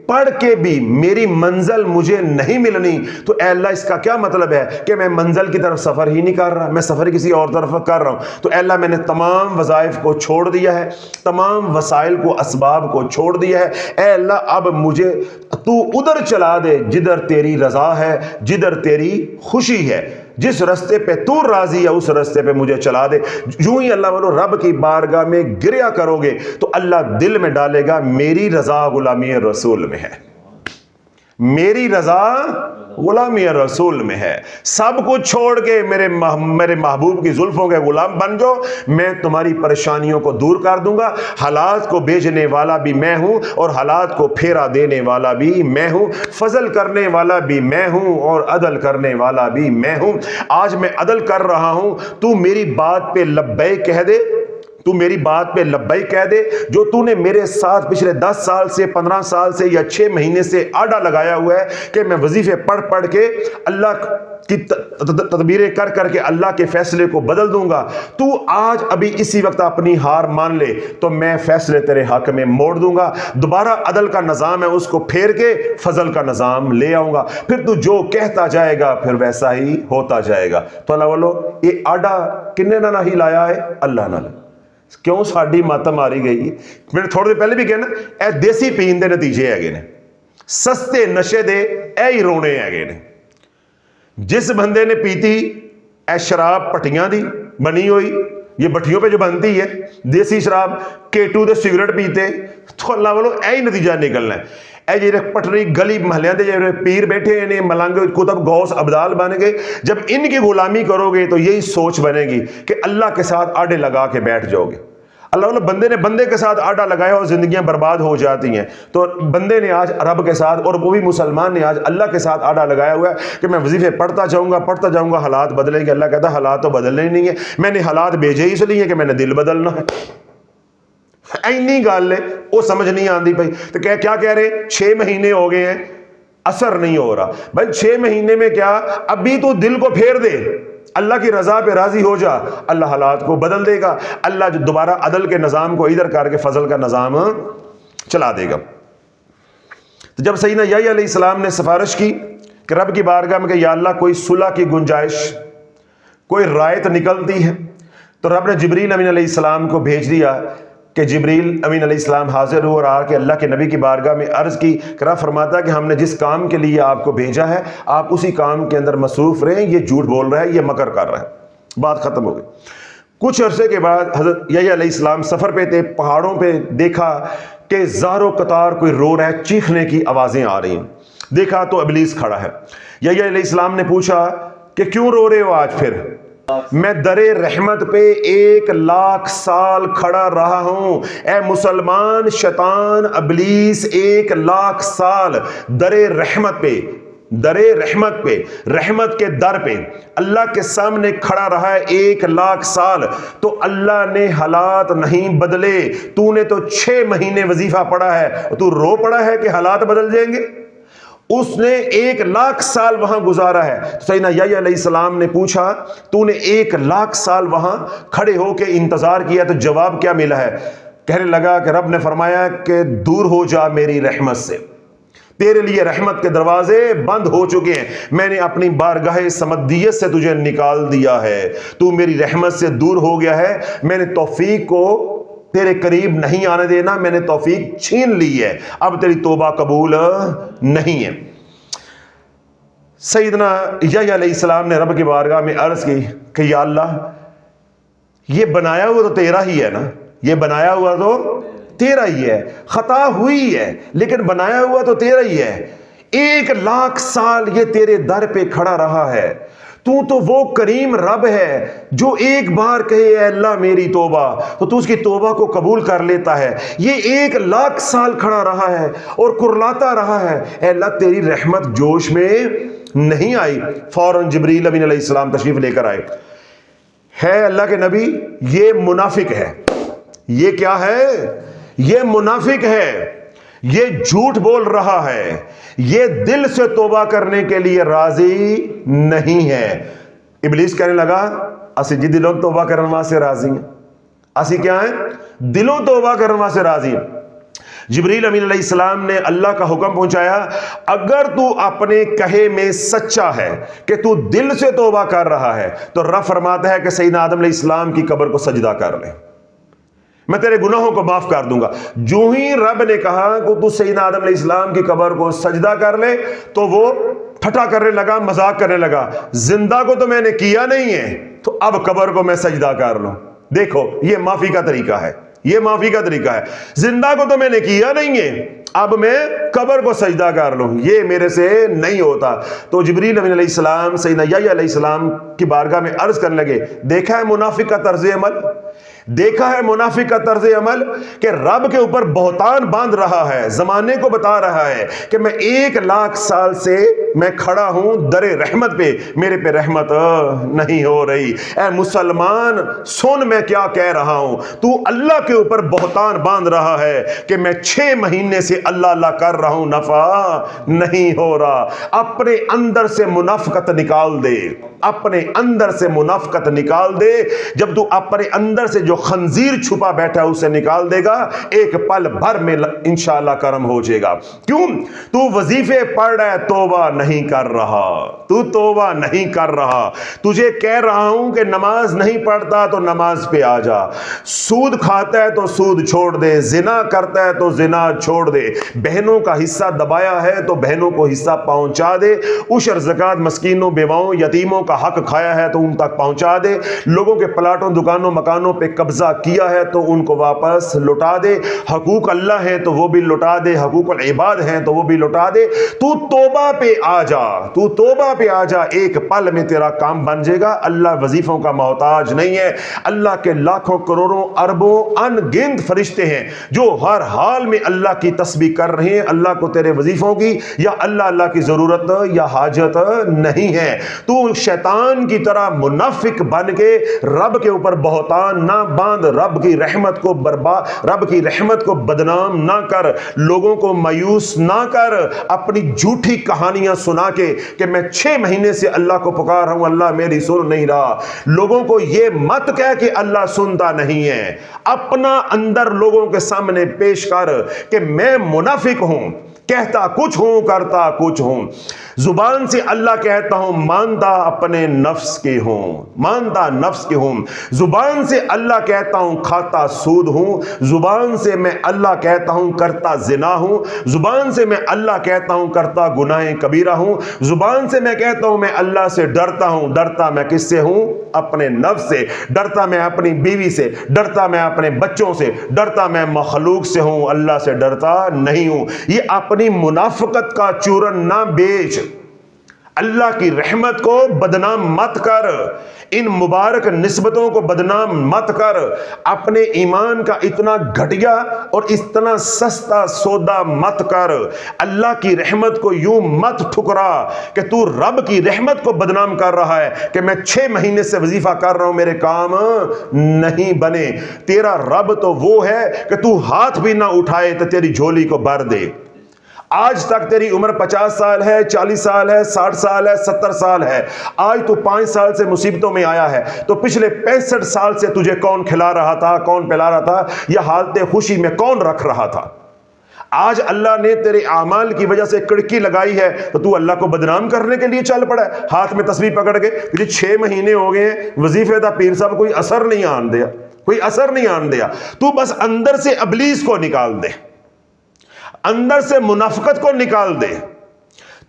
Speaker 2: پڑھ کے بھی میری منزل مجھے نہیں ملنی تو اے اللہ اس کا کیا مطلب ہے کہ میں منزل کی طرف سفر ہی نہیں کر رہا، میں سفر کسی اور طرف کر رہا ہوں۔ تو اے اللہ میں نے تمام وظائف کو چھوڑ دیا ہے، تمام وسائل کو اسباب کو چھوڑ دیا ہے، اے اللہ اب مجھے تو ادھر چلا دے جدھر تیری رضا ہے، جدھر تیری خوشی ہے، جس رستے پہ تو راضی ہے اس رستے پہ مجھے چلا دے۔ یوں ہی اللہ والو رب کی بارگاہ میں گریا کرو گے تو اللہ دل میں ڈالے گا میری رضا غلامی رسول میں ہے، میری رضا غلامی رسول میں ہے۔ سب کچھ چھوڑ کے میرے محبوب کی زلفوں کے غلام بن جاؤ، میں تمہاری پریشانیوں کو دور کر دوں گا۔ حالات کو بھیجنے والا بھی میں ہوں اور حالات کو پھیرا دینے والا بھی میں ہوں، فضل کرنے والا بھی میں ہوں اور عدل کرنے والا بھی میں ہوں۔ آج میں عدل کر رہا ہوں، تو میری بات پہ لبیک کہہ دے، تو میری بات پہ لبیک کہہ دے۔ جو تو نے میرے ساتھ پچھلے 10 سال سے 15 سال سے یا 6 مہینے سے آڈا لگایا ہوا ہے کہ میں وظیفے پڑھ پڑھ کے اللہ کی تدبیریں کر کر کے اللہ کے فیصلے کو بدل دوں گا، تو آج ابھی اسی وقت اپنی ہار مان لے تو میں فیصلے تیرے حق میں موڑ دوں گا۔ دوبارہ عدل کا نظام ہے اس کو پھیر کے فضل کا نظام لے آؤں گا، پھر تو جو کہتا جائے گا پھر ویسا ہی ہوتا جائے گا۔ تو اللہ والو یہ آڈا کنے نہ ہی لایا ہے؟ اللہ نہ لایا۔ کیوں ساڈی مت ماری گئی؟ میں نے تھوڑے دیر پہلے بھی کہنا اے دیسی پین دے نتیجے ہے نے، سستے نشے دے اے ہی رونے ہے نے۔ جس بندے نے پیتی اے شراب پٹیاں دی بنی ہوئی، یہ بٹھیوں پہ جو بنتی ہے دیسی شراب، کیٹو دے سگریٹ پیتے، تو اللہ والو اے ہی نتیجہ نکلنا ہے۔ اے جی پٹری گلی محلیاں دے جو پیر بیٹھے ہیں ملنگ کتب غوث ابدال بن گئے، جب ان کی غلامی کرو گے تو یہی سوچ بنے گی کہ اللہ کے ساتھ آڈے لگا کے بیٹھ جاؤ گے۔ اللہ والو بندے نے بندے کے ساتھ آڈا لگایا اور زندگیاں برباد ہو جاتی ہیں، تو بندے نے آج رب کے ساتھ، اور وہ بھی مسلمان نے آج اللہ کے ساتھ آڈا لگایا ہوا ہے کہ میں وظیفے پڑھتا جاؤں گا، حالات بدلیں گے۔ اللہ کہتا ہے حالات تو بدلنے ہی نہیں ہے، میں نے حالات بھیجے اس لیے کہ میں نے دل بدلنا ہے۔ اینی گل ہے وہ سمجھ نہیں آتی بھائی، تو کیا کہہ رہے 6 مہینے ہو گئے ہیں اثر نہیں ہو رہا۔ بھائی 6 مہینے میں کیا، ابھی تو دل کو پھیر دے، اللہ کی رضا پہ راضی ہو جا، اللہ حالات کو بدل دے گا، اللہ جو دوبارہ عدل کے نظام کو ادھر کر کے فضل کا نظام چلا دے گا۔ تو جب سیدنا یحییٰ علیہ السلام نے سفارش کی کہ رب کی بارگاہ میں کہ یا اللہ کوئی صلح کی گنجائش، کوئی رایت نکلتی ہے، تو رب نے جبریل امین علیہ السلام کو بھیج دیا کہ جبریل امین علیہ السلام حاضر ہو اور آ کے اللہ کے نبی کی بارگاہ میں عرض کی کہ رب فرماتا ہے کہ ہم نے جس کام کے لیے آپ کو بھیجا ہے آپ اسی کام کے اندر مصروف رہیں، یہ جھوٹ بول رہا ہے، یہ مکر کر رہا ہے۔ بات ختم ہو گئی۔ کچھ عرصے کے بعد حضرت یحییٰ علیہ السلام سفر پہ تھے، پہاڑوں پہ دیکھا کہ زار و قطار کوئی رو رہا ہے، چیخنے کی آوازیں آ رہی ہیں۔ دیکھا تو ابلیس کھڑا ہے۔ یحییٰ علیہ السلام نے پوچھا کہ کیوں رو رہے ہو آج پھر؟ میں در رحمت پہ 1,00,000 سال کھڑا رہا ہوں۔ اے مسلمان، شیطان ابلیس 1,00,000 سال در رحمت پہ رحمت کے در پہ اللہ کے سامنے کھڑا رہا ہے 1,00,000 سال، تو اللہ نے حالات نہیں بدلے۔ تو نے تو 6 مہینے وظیفہ پڑھا ہے اور تو رو پڑا ہے کہ حالات بدل جائیں گے؟ اس نے 1,00,000 سال وہاں گزارا ہے۔ سیدنا یحییٰ علیہ السلام نے پوچھا تو نے 1,00,000 سال وہاں کھڑے ہو کے انتظار کیا تو جواب کیا ملا ہے؟ کہنے لگا کہ رب نے فرمایا کہ دور ہو جا میری رحمت سے، تیرے لیے رحمت کے دروازے بند ہو چکے ہیں، میں نے اپنی بارگاہ سمدیت سے تجھے نکال دیا ہے، تو میری رحمت سے دور ہو گیا ہے، میں نے توفیق کو تیرے قریب نہیں آنے دینا، میں نے توفیق چھین لی ہے، اب تیری توبہ قبول نہیں ہے۔ سیدنا یحییٰ علیہ السلام نے رب کی بارگاہ میں عرض کی کہ یا اللہ یہ بنایا ہوا تو تیرا ہی ہے نا، یہ بنایا ہوا تو تیرا ہی ہے، خطا ہوئی ہے لیکن بنایا ہوا تو تیرا ہی ہے، 1,00,000 سال یہ تیرے در پہ کھڑا رہا ہے، تو وہ کریم رب ہے جو ایک بار کہے اے اللہ میری توبہ تو اس کی توبہ کو قبول کر لیتا ہے۔ یہ 1,00,000 سال کھڑا رہا ہے اور کرلاتا رہا ہے اے اللہ تیری رحمت جوش میں نہیں آئی۔ فوراً جبریل امین علیہ السلام تشریف لے کر آئے، ہے اللہ کے نبی یہ منافق ہے۔ یہ کیا ہے؟ یہ منافق ہے، یہ جھوٹ بول رہا ہے، یہ دل سے توبہ کرنے کے لیے راضی نہیں ہے۔ ابلیس کہنے لگا اسی جی دلوں توبہ کرنے واسطے راضی ہیں، اسی کیا ہیں؟ دلوں توبہ کرنے واسطے راضی ہیں۔ جبریل امین علیہ السلام نے اللہ کا حکم پہنچایا اگر تو اپنے کہے میں سچا ہے کہ تو دل سے توبہ کر رہا ہے تو رب فرماتا ہے کہ سیدنا آدم علیہ السلام کی قبر کو سجدہ کر لے، میں تیرے گناہوں کو معاف کر دوں گا۔ جو ہی رب نے کہا کہ تو سیدنا آدم علیہ السلام کی قبر کو سجدہ کر لے تو وہ ٹھٹا کرنے لگا، مذاق کرنے لگا، زندہ کو تو میں نے کیا نہیں ہے تو اب قبر کو میں سجدہ کر لوں۔ دیکھو یہ معافی کا طریقہ ہے، یہ معافی کا طریقہ ہے، زندہ کو تو میں نے کیا نہیں ہے اب میں قبر کو سجدہ کر لوں، یہ میرے سے نہیں ہوتا۔ تو جبریل امین علیہ السلام سیدنا یحییٰ علیہ السلام کی بارگاہ میں عرض کرنے لگے دیکھا ہے منافق کا طرز عمل، دیکھا ہے منافق کا طرز عمل کہ رب کے اوپر بہتان باندھ رہا ہے، زمانے کو بتا رہا ہے کہ میں 1,00,000 سال سے میں کھڑا ہوں در رحمت پہ، میرے پہ رحمت نہیں ہو رہی۔ اے مسلمان سن میں کیا کہہ رہا ہوں، تو اللہ کے اوپر بہتان باندھ رہا ہے کہ میں 6 مہینے سے اللہ اللہ کر رہا ہوں، نفع نہیں ہو رہا۔ اپنے اندر سے منافقت نکال دے، اپنے اندر سے منافقت نکال دے، جب تو اپنے اندر سے جو خنزیر چھپا بیٹھا ہے اسے نکال دے گا، ایک پل بھر میں انشاءاللہ کرم ہو جائے گا۔ کیوں؟ تو وظیفے پڑھ رہا ہے توبہ نہیں کر رہا، تو توبہ نہیں کر رہا۔ تجھے کہہ رہا ہوں کہ نماز نہیں پڑھتا تو نماز پہ آ جا، سود کھاتا ہے تو سود چھوڑ دے، زنا کرتا ہے تو زنا چھوڑ دے، بہنوں کا حصہ دبایا ہے تو بہنوں کو حصہ پہنچا دے، عشر زکوٰۃ مسکینوں بیواؤں یتیموں کا حق کھایا ہے تو ان تک پہنچا دے، لوگوں کے پلاٹوں دکانوں مکانوں پہ قبضہ کیا ہے تو ان کو واپس لٹا دے، حقوق اللہ ہیں تو وہ بھی لٹا دے، حقوق العباد ہیں تو وہ بھی لٹا دے۔ تو توبہ پہ آ جا، تو توبہ پہ آ جا، ایک پل میں تیرا کام بن جائے گا۔ اللہ وظیفوں کا محتاج نہیں ہے، اللہ کے لاکھوں کروڑوں اربوں ان گنت فرشتے ہیں جو ہر حال میں اللہ کی تسبیح کر رہے ہیں۔ اللہ کو تیرے وظیفوں کی یا اللہ کی ضرورت یا حاجت نہیں ہے۔ تو شیطان کی طرح منافق بن کے رب کے اوپر بہتان نہ باندھ، رب کی رحمت کو رب کی رحمت کو بدنام نہ کر، لوگوں کو مایوس نہ کر، اپنی جھوٹی کہانیاں سنا کے کہ میں 6 مہینے سے اللہ کو پکار رہا ہوں، اللہ میری سن نہیں رہا۔ لوگوں کو یہ مت کہہ کہ اللہ سنتا نہیں ہے، اپنا اندر لوگوں کے سامنے پیش کر کہ میں منافق ہوں، کہتا کچھ ہوں کرتا کچھ ہوں۔ زبان سے اللہ کہتا ہوں، مانتا اپنے نفس کے ہوں، مانتا نفس کے ہوں۔ زبان سے اللہ کہتا ہوں، کھاتا سود ہوں۔ زبان سے میں اللہ کہتا ہوں، کرتا زنا ہوں۔ زبان سے میں اللہ کہتا ہوں، کرتا گناہ کبیرہ ہوں۔ زبان سے میں کہتا ہوں، میں اللہ سے ڈرتا ہوں۔ ڈرتا میں کس سے ہوں؟ اپنے نفس سے۔ ڈرتا میں اپنی بیوی سے، ڈرتا میں اپنے بچوں سے، ڈرتا میں مخلوق سے ہوں، اللہ سے ڈرتا نہیں ہوں۔ یہ اپنی منافقت کا چورن نہ بیچ، اللہ کی رحمت کو بدنام مت کر، ان مبارک نسبتوں کو بدنام مت کر، اپنے ایمان کا اتنا گھٹیا اور اتنا سستا سودا مت کر، اللہ کی رحمت کو یوں مت ٹھکرا کہ تو رب کی رحمت کو بدنام کر رہا ہے کہ میں 6 مہینے سے وظیفہ کر رہا ہوں، میرے کام نہیں بنے۔ تیرا رب تو وہ ہے کہ تو ہاتھ بھی نہ اٹھائے تو تیری جھولی کو بھر دے۔ آج تک تیری عمر 50 سال ہے، 40 سال ہے، 60 سال ہے، 70 سال ہے، آج تو 5 سال سے مصیبتوں میں آیا ہے، تو پچھلے 65 سال سے تجھے کون کھلا رہا تھا، کون پلا رہا تھا، یا حالت خوشی میں کون رکھ رہا تھا؟ آج اللہ نے تیرے اعمال کی وجہ سے کڑکی لگائی ہے تو تو اللہ کو بدنام کرنے کے لیے چل پڑا ہے، ہاتھ میں تسبیح پکڑ کے۔ تجھے 6 مہینے ہو گئے ہیں وظیفے دا، پیر صاحب کوئی اثر نہیں آن دیا، کوئی اثر نہیں آن دیا۔ تو بس اندر سے ابلیس کو نکال دے، اندر سے منافقت کو نکال دے،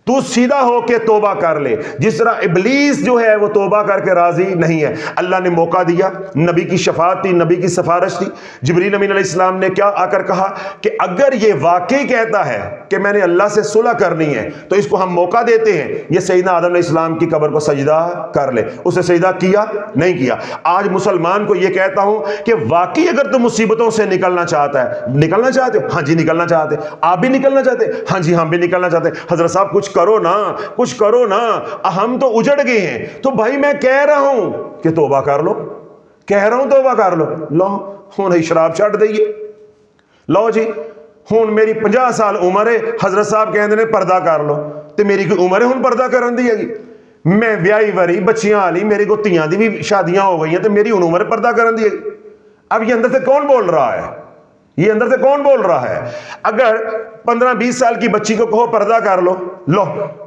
Speaker 2: تو سیدھا ہو کے توبہ کر لے۔ جس طرح ابلیس جو ہے وہ توبہ کر کے راضی نہیں ہے، اللہ نے موقع دیا، نبی کی شفاعت تھی، نبی کی سفارش تھی۔ جبریل امین علیہ السلام نے کیا آ کر کہا کہ اگر یہ واقعی کہتا ہے کہ میں نے اللہ سے صلح کرنی ہے تو اس کو ہم موقع دیتے ہیں، یہ سیدنا آدم علیہ السلام کی قبر کو سجدہ کر لے۔ اسے سجدہ کیا نہیں کیا۔ آج مسلمان کو یہ کہتا ہوں کہ واقعی اگر تم مصیبتوں سے نکلنا چاہتا ہے، نکلنا چاہتے ہو؟ ہاں جی نکلنا چاہتے۔ آپ بھی نکلنا چاہتے؟ ہاں جی ہم بھی نکلنا چاہتے۔ حضرت صاحب کچھ کرو نا، کچھ کرو نا، ہم تو اجڑ گئے ہیں۔ تو بھائی میں کہہ رہا ہوں کہ توبہ کر لو، کہہ رہا ہوں توبہ کر لو۔ لو ہوں شراب چھڈ دئیے، لو جی ہوں میری 50 سال عمر ہے، حضرت صاحب کہندے نے پردہ کر لو، تے میری کوئی عمر ہے ہوں پردہ کرن دی ہے؟ میں بیائی وری بچیاں والی، میری کو تیاں دی بھی شادیاں ہو گئی ہیں، تے میری ہوں عمر پردہ کرن دی ہے؟ اب یہ اندر سے کون بول رہا ہے؟ یہ اندر سے کون بول رہا ہے؟ اگر 15-20 سال کی بچی کو کہو پردہ کر لو، لو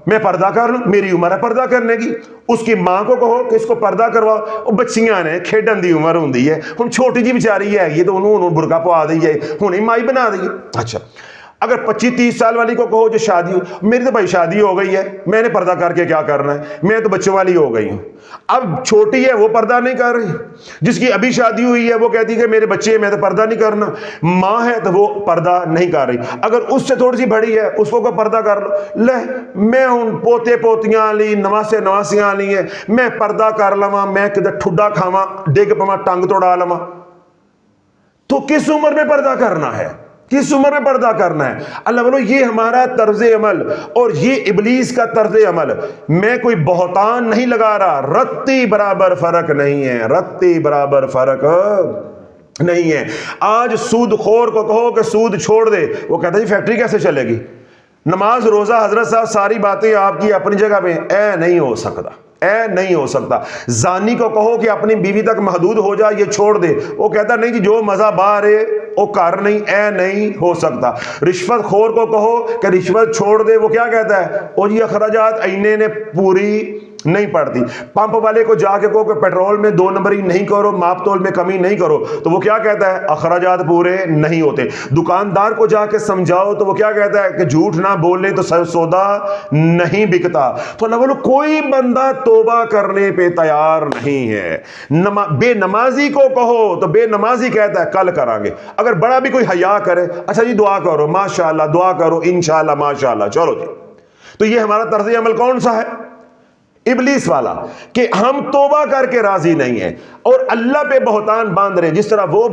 Speaker 2: میں پردہ کر لوں، میری عمر ہے پردہ کرنے کی۔ اس کی ماں کو کہو کہ اس کو پردہ کرواؤ، وہ بچیاں نے کھیڈن دی عمر ہوندی ہے، ہن چھوٹی جی بیچاری ہے، یہ تو انہوں برقع پوا دی ہے، ہن ہی مائی بنا دی ہے۔ اچھا اگر 25-30 سال والی کو کہو جو شادی ہو، میری تو بھائی شادی ہو گئی ہے، میں نے پردہ کر کے کیا کرنا ہے، میں تو بچوں والی ہو گئی ہوں۔ اب چھوٹی ہے وہ پردہ نہیں کر رہی، جس کی ابھی شادی ہوئی ہے وہ کہتی کہ میرے بچے ہیں میں تو پردہ نہیں کرنا، ماں ہے تو وہ پردہ نہیں کر رہی۔ اگر اس سے تھوڑی سی بڑی ہے اس کو پردہ کر لو، لے میں ہوں پوتے پوتیاں لی نواسے نواسیاں لی ہیں، میں پردہ کر لواں، میں کدھر ٹھڈا کھاواں ڈگ پواں ٹنگ توڑا لواں۔ تو کس عمر میں پردہ کرنا ہے، کس عمر میں پردہ کرنا ہے؟ اللہ بولو یہ ہمارا طرز عمل اور یہ ابلیس کا طرز عمل۔ میں کوئی بہتان نہیں لگا رہا، رتی برابر فرق نہیں ہے، رتی برابر فرق نہیں ہے۔ آج سود خور کو کہو کہ سود چھوڑ دے، وہ کہتا ہے جی فیکٹری کیسے چلے گی؟ نماز روزہ حضرت صاحب ساری باتیں آپ کی اپنی جگہ پہ، اے نہیں ہو سکتا، اے نہیں ہو سکتا۔ زانی کو کہو کہ اپنی بیوی تک محدود ہو جا، یہ چھوڑ دے، وہ کہتا نہیں جی جو مزہ باہر ہے وہ کر نہیں، اے نہیں ہو سکتا۔ رشوت خور کو کہو کہ رشوت چھوڑ دے، وہ کیا کہتا ہے، او جی اخراجات اینے نے پوری نہیں پڑتی۔ پمپ والے کو جا کے کہو کہ پیٹرول میں 2 نمبری نہیں کرو، ماپ تول میں کمی نہیں کرو، تو وہ کیا کہتا ہے، اخراجات پورے نہیں ہوتے۔ دکاندار کو جا کے سمجھاؤ تو وہ کیا کہتا ہے کہ جھوٹ نہ بولنے تو سودا نہیں بکتا۔ تو اللہ بولو کوئی بندہ توبہ کرنے پہ تیار نہیں ہے۔ بے نمازی کو کہو تو بے نمازی کہتا ہے کل کریں گے۔ اگر بڑا بھی کوئی حیا کرے، اچھا جی دعا کرو، ماشاءاللہ دعا کرو، انشاءاللہ ماشاءاللہ، چلو جی۔ تو یہ ہمارا طرز عمل کون سا ہے؟ ابلیس والا کہ ہم توبہ کر کے راضی نہیں ہیں اور اللہ پہ بہتان باندھ رہے ہیں. جس طرح وہ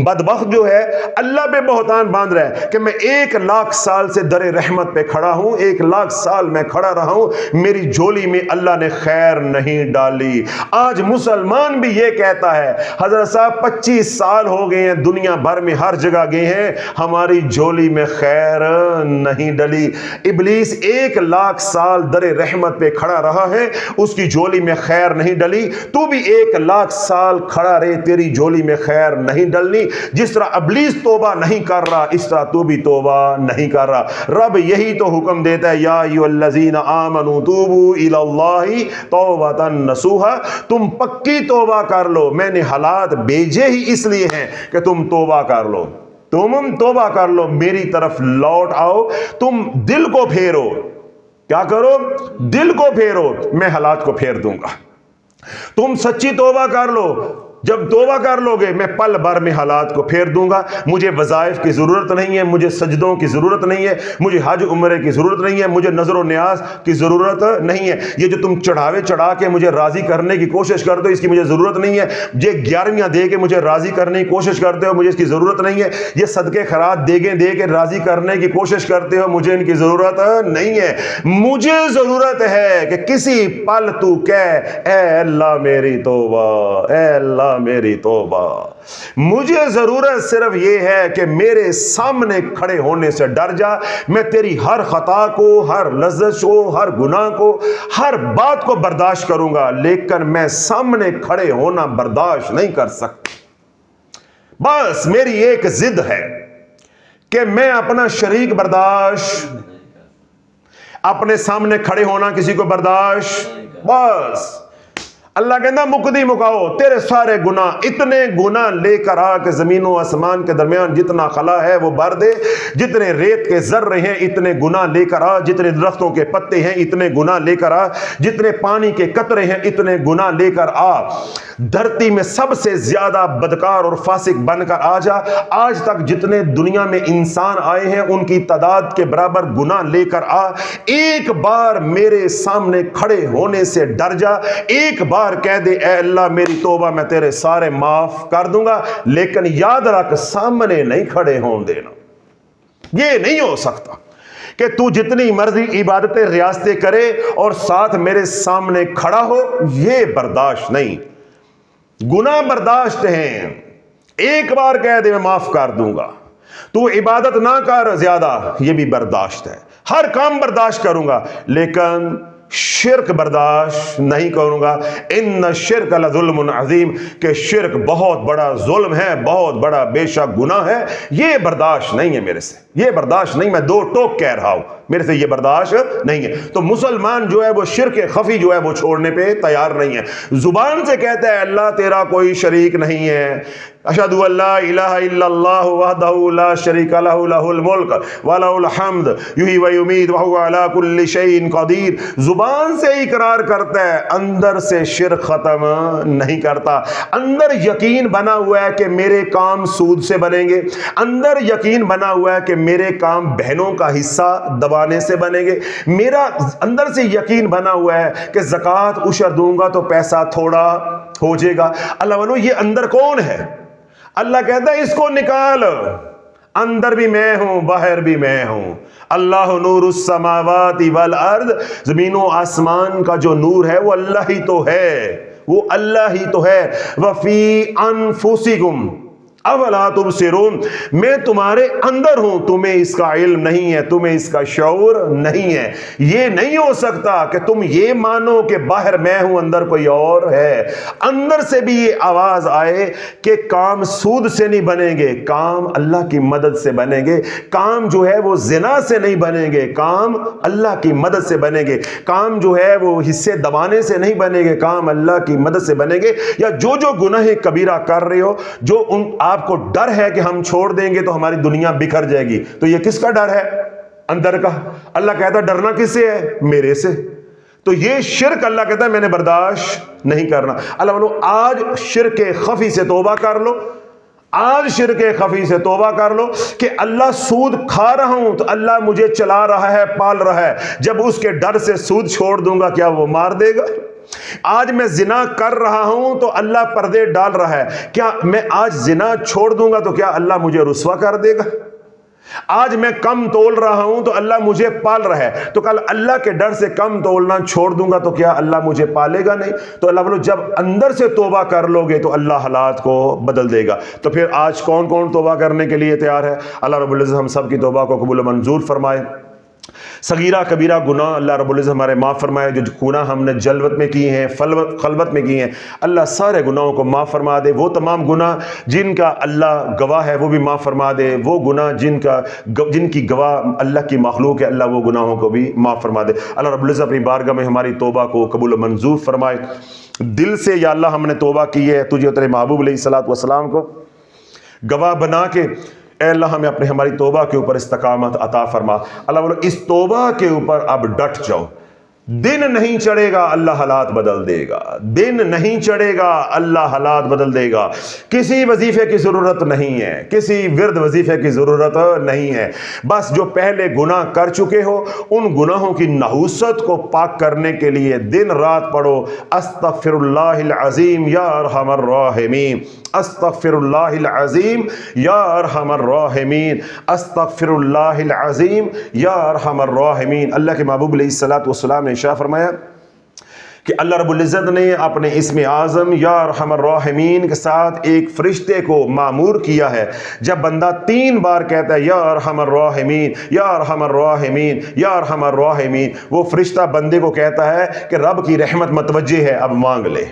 Speaker 2: بدبخت جو ہے اللہ پہ بہتان باندھ رہا ہے کہ میں 1,00,000 سال سے در رحمت پہ کھڑا ہوں, 1,00,000 سال میں کھڑا رہا ہوں, میری جھولی میں اللہ نے خیر نہیں ڈالی. آج مسلمان بھی یہ کہتا ہے حضرت صاحب 25 سال ہو گئے ہیں, دنیا بھر میں ہر جگہ گئے ہیں, ہماری جھولی میں خیر نہیں ڈلی. ابلیس 1,00,000 سال در رحمت پہ کھڑا رہا ہے, اس کی جھولی میں خیر نہیں ڈلی. تو بھی 1,00,000 سال کھڑا رہے, تیری جھولی میں خیر نہیں ڈلنی. جس طرح ابلیس توبہ نہیں کر رہا, اس طرح تو بھی توبہ نہیں کر رہا. رب یہی تو حکم دیتا ہے, یا ایھا الذین آمنوا توبوا الی اللہ توبۃ نصوحا, تم پکی توبہ کر لو. میں نے حالات بھیجے ہی اس لیے ہیں کہ تم توبہ کر لو, تم توبہ کر لو, میری طرف لوٹ آؤ, تم دل کو پھیرو. کیا کرو؟ دل کو پھیرو, میں حالات کو پھیر دوں گا. تم سچی توبہ کر لو, جب توبہ کر لو گے میں پل بھر میں حالات کو پھیر دوں گا. مجھے وظائف کی ضرورت نہیں ہے, مجھے سجدوں کی ضرورت نہیں ہے, مجھے حج عمرے کی ضرورت نہیں ہے, مجھے نظر و نیاز کی ضرورت نہیں ہے. یہ جو تم چڑھاوے چڑھا کے مجھے راضی کرنے کی کوشش کرتے ہو, اس کی مجھے ضرورت نہیں ہے. یہ 11ویاں دے کے مجھے راضی کرنے کی کوشش کرتے ہو, مجھے اس کی ضرورت نہیں ہے. یہ صدقے خیرات دیگیں دے کے راضی کرنے کی کوشش کرتے ہو, مجھے ان کی ضرورت نہیں ہے. مجھے ضرورت ہے کہ کسی پل تو کہہ اے اللہ میری توبہ, اے اللہ میری توبہ. مجھے ضرورت صرف یہ ہے کہ میرے سامنے کھڑے ہونے سے ڈر جا. میں تیری ہر خطا کو, ہر لغزش کو, ہر گناہ کو, ہر بات کو برداشت کروں گا, لیکن میں سامنے کھڑے ہونا برداشت نہیں کر سکتا. بس میری ایک ضد ہے کہ میں اپنا شریک برداشت, اپنے سامنے کھڑے ہونا کسی کو برداشت. بس اللہ کہنا مقدی مکاؤ, تیرے سارے گناہ, اتنے گناہ لے کر آ کہ زمین و آسمان کے درمیان جتنا خلا ہے وہ بھر دے. جتنے ریت کے ذرے ہیں اتنے گناہ لے کر آ, جتنے درختوں کے پتے ہیں اتنے گناہ لے کر آ, جتنے پانی کے قطرے ہیں اتنے گناہ لے کر آ. دھرتی میں سب سے زیادہ بدکار اور فاسق بن کر آ جا. آج تک جتنے دنیا میں انسان آئے ہیں ان کی تعداد کے برابر گناہ لے کر آ. ایک بار میرے سامنے کھڑے ہونے سے ڈر جا, ایک بار کہہ دے اے اللہ میری توبہ, میں تیرے سارے معاف کر دوں گا. لیکن یاد رکھ, سامنے نہیں کھڑے ہون دینا. یہ نہیں ہو سکتا کہ تو جتنی مرضی عبادتیں ریاستیں کرے اور ساتھ میرے سامنے کھڑا ہو, یہ برداشت نہیں. گناہ برداشت ہیں, ایک بار کہہ دے میں معاف کر دوں گا. تو عبادت نہ کر زیادہ, یہ بھی برداشت ہے. ہر کام برداشت کروں گا, لیکن شرک برداشت نہیں کروں گا. ان الشرک لظلم عظیم, کہ شرک بہت بڑا ظلم ہے, بہت بڑا بے شک گناہ ہے. یہ برداشت نہیں ہے میرے سے, یہ برداشت نہیں. میں دو ٹوک کہہ رہا ہوں, میرے سے یہ برداشت نہیں ہے. تو مسلمان جو ہے وہ شرک خفی جو ہے وہ چھوڑنے پہ تیار نہیں ہے. زبان سے کہتا ہے اللہ تیرا کوئی شریک نہیں ہے, اشہد ان لا الہ الا اللہ وحدہ لا شریک لہ لہ الملک ولہ الحمد یحیی و یمیت وہو علی کل شیء قدیر. زبان سے اقرار کرتا ہے, اندر سے شرک ختم نہیں کرتا. اندر یقین بنا ہوا ہے کہ میرے کام سود سے بنیں گے, اندر یقین بنا ہوا ہے کہ میرے کام بہنوں کا حصہ دبانے سے بنیں گے, میرا اندر سے یقین بنا ہوا ہے کہ زکوٰۃ عشر دوں گا تو پیسہ تھوڑا ہو جائے گا. اللہ ونو, یہ اندر کون ہے؟ اللہ کہتا ہے اس کو نکال, اندر بھی میں ہوں باہر بھی میں ہوں. اللہ نور السماوات والارض, زمین و آسمان کا جو نور ہے وہ اللہ ہی تو ہے, وہ اللہ ہی تو ہے. وفی انفسکم اولا تبصرون, میں تمہارے اندر ہوں, تمہیں اس کا علم نہیں ہے, تمہیں اس کا شعور نہیں ہے. یہ نہیں ہو سکتا کہ تم یہ مانو کہ باہر میں ہوں اندر کوئی اور ہے. اندر سے بھی یہ آواز آئے کہ کام سود سے نہیں بنیں گے, کام اللہ کی مدد سے بنیں گے. کام جو ہے وہ زنا سے نہیں بنیں گے, کام اللہ کی مدد سے بنیں گے. کام جو ہے وہ حصے دبانے سے نہیں بنیں گے, کام اللہ کی مدد سے بنیں گے. یا جو گناہ کبیرہ کر رہے ہو, جو آپ کو ڈر ہے کہ ہم چھوڑ دیں گے تو ہماری دنیا بکھر جائے گی, تو یہ کس کا ڈر ہے؟ اندر کا. اللہ کہتا ہے ڈرنا کس سے ہے؟ میرے سے. تو یہ شرک اللہ کہتا ہے میں نے برداشت نہیں کرنا. اللہ بولو آج شرک خفی سے توبہ کر لو, آج شرک خفی سے توبہ کر لو کہ اللہ سود کھا رہا ہوں تو اللہ مجھے چلا رہا ہے، پال رہا ہے، جب اس کے ڈر سے سود چھوڑ دوں گا کیا وہ مار دے گا؟ آج میں زنا کر رہا ہوں تو اللہ پردے ڈال رہا ہے، کیا میں آج زنا چھوڑ دوں گا تو کیا اللہ مجھے رسوا کر دے گا؟ آج میں کم تول رہا ہوں تو اللہ مجھے پال رہا ہے، تو کل اللہ کے ڈر سے کم تولنا چھوڑ دوں گا تو کیا اللہ مجھے پالے گا نہیں؟ تو اللہ بولو جب اندر سے توبہ کر لو گے تو اللہ حالات کو بدل دے گا۔ تو پھر آج کون کون توبہ کرنے کے لیے تیار ہے؟ اللہ رب العزت ہم سب کی توبہ کو قبول و منظور فرمائے۔ صغیرہ کبیرہ گناہ اللہ رب العزت ہمارے معاف فرمائے، جو گناہ ہم نے جلوت میں کیے ہیں، خلوت میں کیے ہیں، اللہ سارے گناہوں کو معاف فرما دے۔ وہ تمام گناہ جن کا اللہ گواہ ہے وہ بھی معاف فرما دے، وہ گناہ جن کی گواہ اللہ کی مخلوق ہے اللہ وہ گناہوں کو بھی معاف فرما دے۔ اللہ رب العزت اپنی بارگاہ میں ہماری توبہ کو قبول و منظور فرمائے۔ دل سے یا اللہ ہم نے توبہ کی ہے تجھے اور تیرے محبوب علیہ الصلوۃ والسلام کو گواہ بنا کے، اے اللہ ہمیں ہماری توبہ کے اوپر استقامت عطا فرما۔ اللہ بولو اس توبہ کے اوپر اب ڈٹ جاؤ، دن نہیں چڑھے گا اللہ حالات بدل دے گا، دن نہیں چڑھے گا اللہ حالات بدل دے گا۔ کسی وظیفے کی ضرورت نہیں ہے، کسی ورد وظیفے کی ضرورت نہیں ہے، بس جو پہلے گناہ کر چکے ہو ان گناہوں کی نحوست کو پاک کرنے کے لیے دن رات پڑھو استغفر اللہ العظیم یا ارحم الراحمین، استغفر اللہ العظیم یا ارحم الراحمین، استغفر اللہ العظیم یا ارحم الراحمین۔ اللہ کے محبوب علیہ الصلوۃ والسلام نے ارشاد فرمایا کہ اللہ رب العزت نے اپنے اسم اعظم یا ارحم الراحمین کے ساتھ ایک فرشتے کو مامور کیا ہے، جب بندہ 3 بار کہتا ہے یا ارحم الراحمین یا ارحم الراحمین یا ارحم الراحمین، وہ فرشتہ بندے کو کہتا ہے کہ رب کی رحمت متوجہ ہے، اب مانگ لے،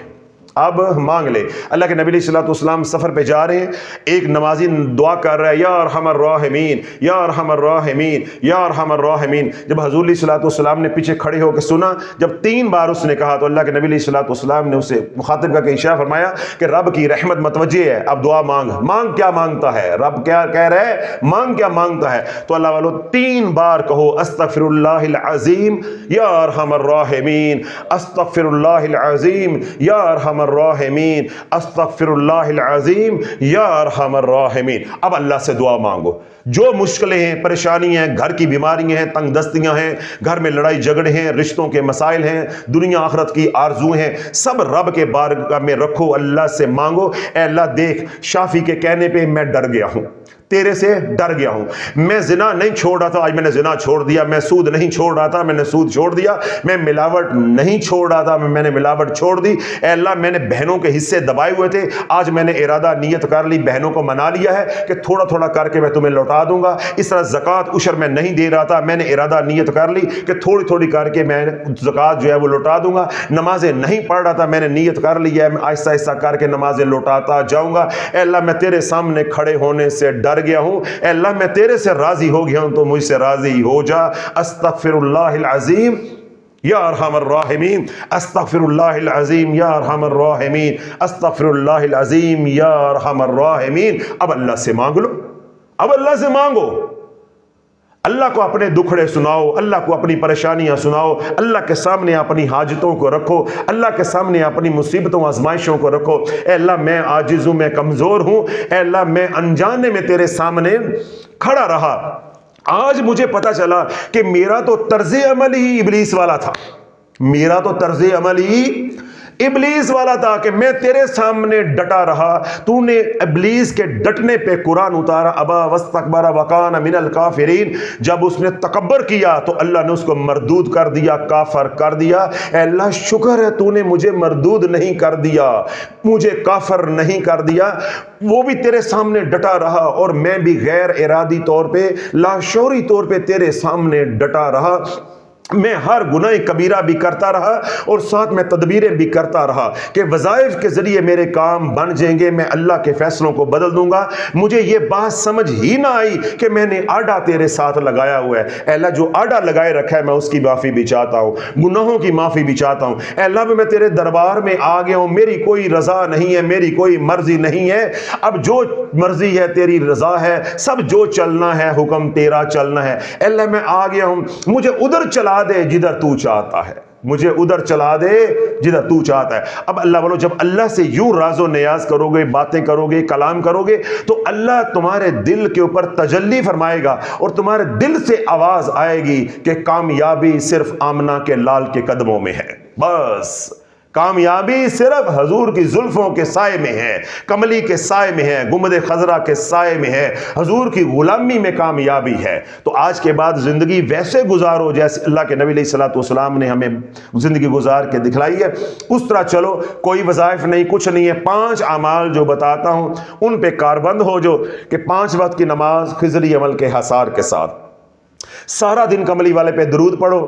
Speaker 2: اب مانگ لے۔ اللہ کے نبی علیہ الصلوۃ والسلام سفر پہ جا رہے ہیں، ایک نمازی دعا کر رہا ہے یا ارحم الراحمین یا ارحم الراحمین یا ارحم الراحمین۔ جب حضور علیہ الصلوۃ والسلام نے پیچھے کھڑے ہو کے سنا، جب 3 بار اس نے کہا تو اللہ کے نبی علیہ الصلوۃ والسلام نے اسے مخاطب کر کے ارشاد فرمایا کہ رب کی رحمت متوجہ ہے، اب دعا مانگ۔ مانگ کیا مانگتا ہے؟ رب کیا کہہ رہا ہے؟ مانگ کیا مانگتا ہے؟ تو اللہ والو 3 بار کہو استغفر اللہ العظیم یا ارحم الراحمین، استغفر اللہ العظیم یا ارحم الراحمین، استغفر اللہ العظیم یا ارحم الراحمین۔ اب اللہ سے دعا مانگو، جو مشکلیں ہیں، پریشانیاں ہیں، گھر کی بیماریاں ہیں، تنگ دستیاں ہیں، گھر میں لڑائی جھگڑے ہیں، رشتوں کے مسائل ہیں، دنیا آخرت کی آرزویں ہیں، سب رب کے بارگاہ میں رکھو، اللہ سے مانگو۔ اے اللہ دیکھ شافی کے کہنے پہ میں ڈر گیا ہوں، تیرے سے ڈر گیا ہوں، میں زنا نہیں چھوڑ رہا تھا، آج میں نے زنا چھوڑ دیا، میں سود نہیں چھوڑ رہا تھا، میں نے سود چھوڑ دیا، میں ملاوٹ نہیں چھوڑ رہا تھا، میں نے ملاوٹ چھوڑ دی۔ اے اللہ میں نے بہنوں کے حصے دبائے ہوئے تھے، آج میں نے ارادہ نیت کر لی، بہنوں کو منا لیا ہے کہ تھوڑا تھوڑا کر کے میں تمہیں لوٹا دوں گا۔ اس طرح زکوٰۃ عشر میں نہیں دے رہا تھا، میں نے ارادہ نیت کر لی کہ تھوڑی تھوڑی کر کے میں زکوٰۃ جو ہے وہ لوٹا دوں گا۔ نمازیں نہیں پڑھ رہا تھا، میں نے نیت کر لی ہے میں آہستہ آہستہ کر کے نمازیں لوٹاتا جاؤں گا۔ اے اللہ میں تیرے سامنے کھڑے ہونے سے ڈر گیا ہوں، اے اللہ میں تیرے سے راضی ہو گیا ہوں تو مجھ سے راضی ہو جا۔ استغفر اللہ العظیم یا ارحم الراحمین، استغفر اللہ العظیم یا ارحم الراحمین، استغفر اللہ العظیم یا ارحم الراحمین۔ اب اللہ سے مانگ لو، اب اللہ سے مانگو، اللہ کو اپنے دکھڑے سناؤ، اللہ کو اپنی پریشانیاں سناؤ، اللہ کے سامنے اپنی حاجتوں کو رکھو، اللہ کے سامنے اپنی مصیبتوں آزمائشوں کو رکھو۔ اے اللہ میں عاجز ہوں، میں کمزور ہوں، اے اللہ میں انجانے میں تیرے سامنے کھڑا رہا۔ آج مجھے پتا چلا کہ میرا تو طرز عمل ہی ابلیس والا تھا، میرا تو طرز عمل ہی ابلیس والا تھا کہ میں تیرے سامنے ڈٹا رہا، تو نے ابلیس کے ڈٹنے پہ قرآن اتارا، ابا واستکبر وکان من الکافرین۔ جب اس نے تکبر کیا تو اللہ نے اس کو مردود کر دیا، کافر کر دیا۔ اے اللہ شکر ہے تو نے مجھے مردود نہیں کر دیا، مجھے کافر نہیں کر دیا، وہ بھی تیرے سامنے ڈٹا رہا اور میں بھی غیر ارادی طور پہ، لاشعوری طور پہ تیرے سامنے ڈٹا رہا۔ میں ہر گناہ کبیرہ بھی کرتا رہا اور ساتھ میں تدبیریں بھی کرتا رہا کہ وظائف کے ذریعے میرے کام بن جائیں گے، میں اللہ کے فیصلوں کو بدل دوں گا۔ مجھے یہ بات سمجھ ہی نہ آئی کہ میں نے آڈا تیرے ساتھ لگایا ہوا ہے۔ اے اللہ جو آڈا لگائے رکھا ہے میں اس کی معافی بھی چاہتا ہوں، گناہوں کی معافی بھی چاہتا ہوں۔ اے اللہ میں تیرے دربار میں آ گیا ہوں، میری کوئی رضا نہیں ہے، میری کوئی مرضی نہیں ہے، اب جو مرضی ہے تیری رضا ہے، سب جو چلنا ہے حکم تیرا چلنا ہے۔ اے اللہ میں آ گیا ہوں، مجھے ادھر چلا دے جدھر تو چاہتا ہے، مجھے ادھر چلا دے جدھر تو چاہتا ہے۔ اب اللہ بولو جب اللہ سے یوں راز و نیاز کرو گے، باتیں کرو گے، کلام کرو گے، تو اللہ تمہارے دل کے اوپر تجلی فرمائے گا اور تمہارے دل سے آواز آئے گی کہ کامیابی صرف آمنہ کے لال کے قدموں میں ہے۔ بس کامیابی صرف حضور کی زلفوں کے سائے میں ہے، کملی کے سائے میں ہے، گنبد خضرا کے سائے میں ہے، حضور کی غلامی میں کامیابی ہے۔ تو آج کے بعد زندگی ویسے گزارو جیسے اللہ کے نبی علیہ الصلوۃ والسلام نے ہمیں زندگی گزار کے دکھلائی ہے، اس طرح چلو۔ کوئی وظائف نہیں، کچھ نہیں ہے، 5 اعمال جو بتاتا ہوں ان پہ کاربند ہو جو کہ 5 وقت کی نماز خضری عمل کے حصار کے ساتھ، سارا دن کملی والے پہ درود پڑھو،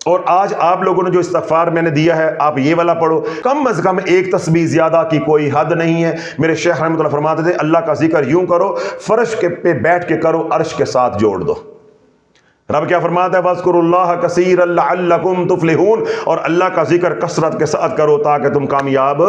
Speaker 2: اور آج آپ لوگوں نے جو استغفار میں نے دیا ہے آپ یہ والا پڑھو، کم از کم 1 تسبیح زیادہ کی کوئی حد نہیں ہے۔ میرے شیخ رحمۃ اللہ فرماتے تھے اللہ کا ذکر یوں کرو فرش کے پہ بیٹھ کے کرو، عرش کے ساتھ جوڑ دو۔ رب کیا فرماتا ہے وَاذْكُرُوا اللَّهَ كَثِيرًا لَعَلَّكُمْ تُفْلِحُونَ، اور اللہ کا ذکر کثرت کے ساتھ کرو تاکہ تم کامیاب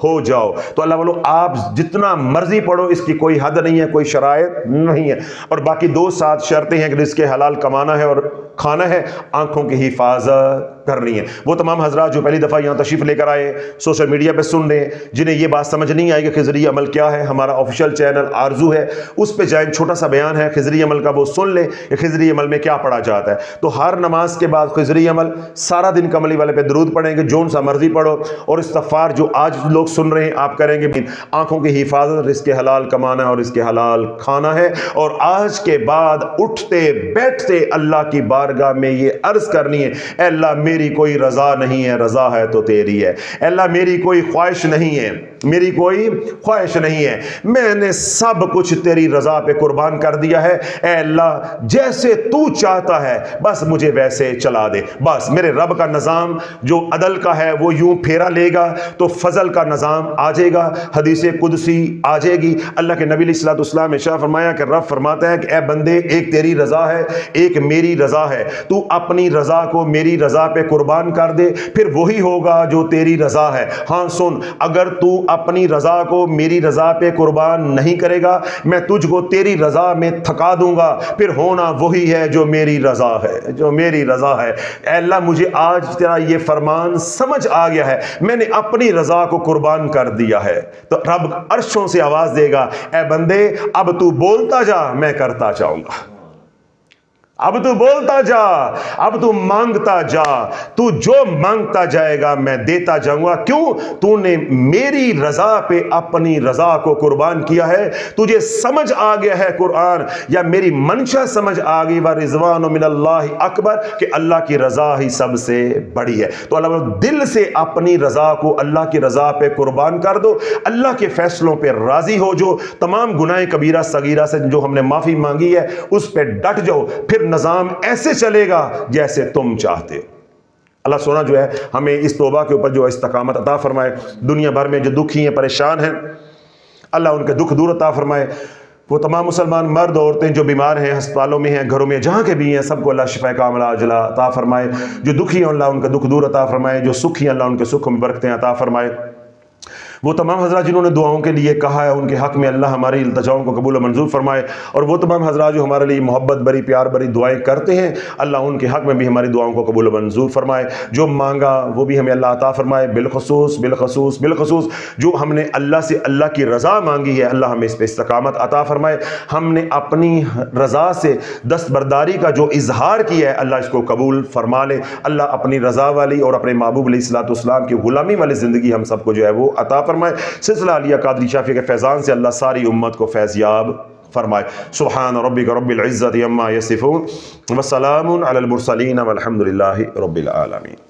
Speaker 2: ہو جاؤ۔ تو اللہ بولو آپ جتنا مرضی پڑھو، اس کی کوئی حد نہیں ہے، کوئی شرائط نہیں ہے۔ اور باقی 2 7 شرطیں ہیں کہ رزق حلال کمانا ہے اور کھانا ہے، آنکھوں کی حفاظت کرنی ہے۔ وہ تمام حضرات جو پہلی دفعہ یہاں تشریف لے کر آئے، سوشل میڈیا پہ سن رہے ہیں، جنہیں یہ بات سمجھ نہیں آئی کہ خضری عمل کیا ہے، ہمارا آفیشیل چینل آرزو ہے، اس پہ جائیں، چھوٹا سا بیان ہے خضری عمل کا، وہ سن لیں کہ خضری عمل میں کیا پڑھا جاتا ہے۔ تو ہر نماز کے بعد خضری عمل، سارا دن کملی والے پہ درود پڑھیں گے، جون سا مرضی پڑھو، اور استغفار جو آج لوگ سن رہے ہیں آپ کریں گے۔ آنکھوں کی حفاظت، رزق حلال کمانا ہے اور رزق حلال کھانا ہے، اور آج کے بعد اٹھتے بیٹھتے اللہ کی بارگاہ میں یہ عرض کرنی ہے اے اللہ میری کوئی رضا نہیں ہے، رضا ہے تو تیری ہے۔ اے اللہ میری کوئی خواہش نہیں ہے، میری کوئی خواہش نہیں ہے، میں نے سب کچھ تیری رضا پہ قربان کر دیا ہے۔ اے اللہ جیسے تو چاہتا ہے بس مجھے ویسے چلا دے۔ بس میرے رب کا نظام جو عدل کا ہے وہ یوں پھیرا لے گا تو فضل کا نظام آ جائے گا، حدیث قدسی آ جائے گی۔ اللہ کے نبی علیہ الصلوۃ والسلام نے ارشاد فرمایا کہ رب فرماتا ہے کہ اے بندے ایک تیری رضا ہے، ایک میری رضا ہے، تو اپنی رضا کو میری رضا پہ قربان کر دے، پھر وہی ہوگا جو تیری رضا ہے۔ ہاں سن، اگر تو اپنی رضا کو میری رضا پہ قربان نہیں کرے گا، میں تجھ کو تیری رضا میں تھکا دوں گا، پھر ہونا وہی ہے جو میری رضا ہے، جو میری رضا ہے۔ اے اللہ مجھے آج تیرا یہ فرمان سمجھ آ گیا ہے، میں نے اپنی رضا کو قربان کر دیا ہے۔ تو رب عرشوں سے آواز دے گا اے بندے اب تو بولتا جا، میں کرتا جاؤں گا، اب تو بولتا جا، اب تو مانگتا جا، تو جو مانگتا جائے گا میں دیتا جاؤں گا۔ کیوں؟ تو نے میری رضا پہ اپنی رضا کو قربان کیا ہے، تجھے سمجھ آ گیا ہے قرآن یا میری منشا سمجھ آ گئی وَرِضْوَانُ مِنَ اللَّهِ اکبر کہ اللہ کی رضا ہی سب سے بڑی ہے۔ تو اللہ دل سے اپنی رضا کو اللہ کی رضا پہ قربان کر دو، اللہ کے فیصلوں پہ راضی ہو، جو تمام گناہ کبیرہ صغیرہ سے جو ہم نے معافی مانگی ہے اس پہ ڈٹ جاؤ، پھر نظام ایسے چلے گا جیسے تم چاہتے ہو۔ اللہ سونا جو ہے ہمیں اس توبہ کے اوپر جو استقامت عطا فرمائے، دنیا بھر میں جو دکھی ہیں پریشان ہیں اللہ ان کے دکھ دور عطا فرمائے، وہ تمام مسلمان مرد عورتیں جو بیمار ہیں، ہسپتالوں میں ہیں، گھروں میں جہاں کے بھی ہیں، سب کو اللہ شفا کاملہ عاجلہ عطا فرمائے، جو دکھی ہیں اللہ ان کا دکھ دور عطا فرمائے، جو سکھی ہیں اللہ ان کے سکھوں میں برکتیں عطا فرمائے۔ وہ تمام حضرات جنہوں نے دعاؤں کے لیے کہا ہے ان کے حق میں اللہ ہماری التجاؤں کو قبول و منظور فرمائے، اور وہ تمام حضرات جو ہمارے لیے محبت بری پیار بری دعائیں کرتے ہیں اللہ ان کے حق میں بھی ہماری دعاؤں کو قبول و منظور فرمائے۔ جو مانگا وہ بھی ہمیں اللہ عطا فرمائے، بالخصوص جو ہم نے اللہ سے اللہ کی رضا مانگی ہے اللہ ہمیں اس پہ استقامت عطا فرمائے۔ ہم نے اپنی رضا سے دستبرداری کا جو اظہار کیا ہے اللہ اس کو قبول فرما لے۔ اللہ اپنی رضا والی اور اپنے محبوب علیہ الصلوۃ والسلام کی غلامی والی زندگی ہم سب کو جو ہے وہ عطا فرمائے۔ سلسلہ علیہ قادری شافعی کے فیضان سے اللہ ساری امت کو فیض یاب فرمائے۔ سبحان ربک رب العزت عما یصفون وسلام علی المرسلین والحمد للہ رب العالمین۔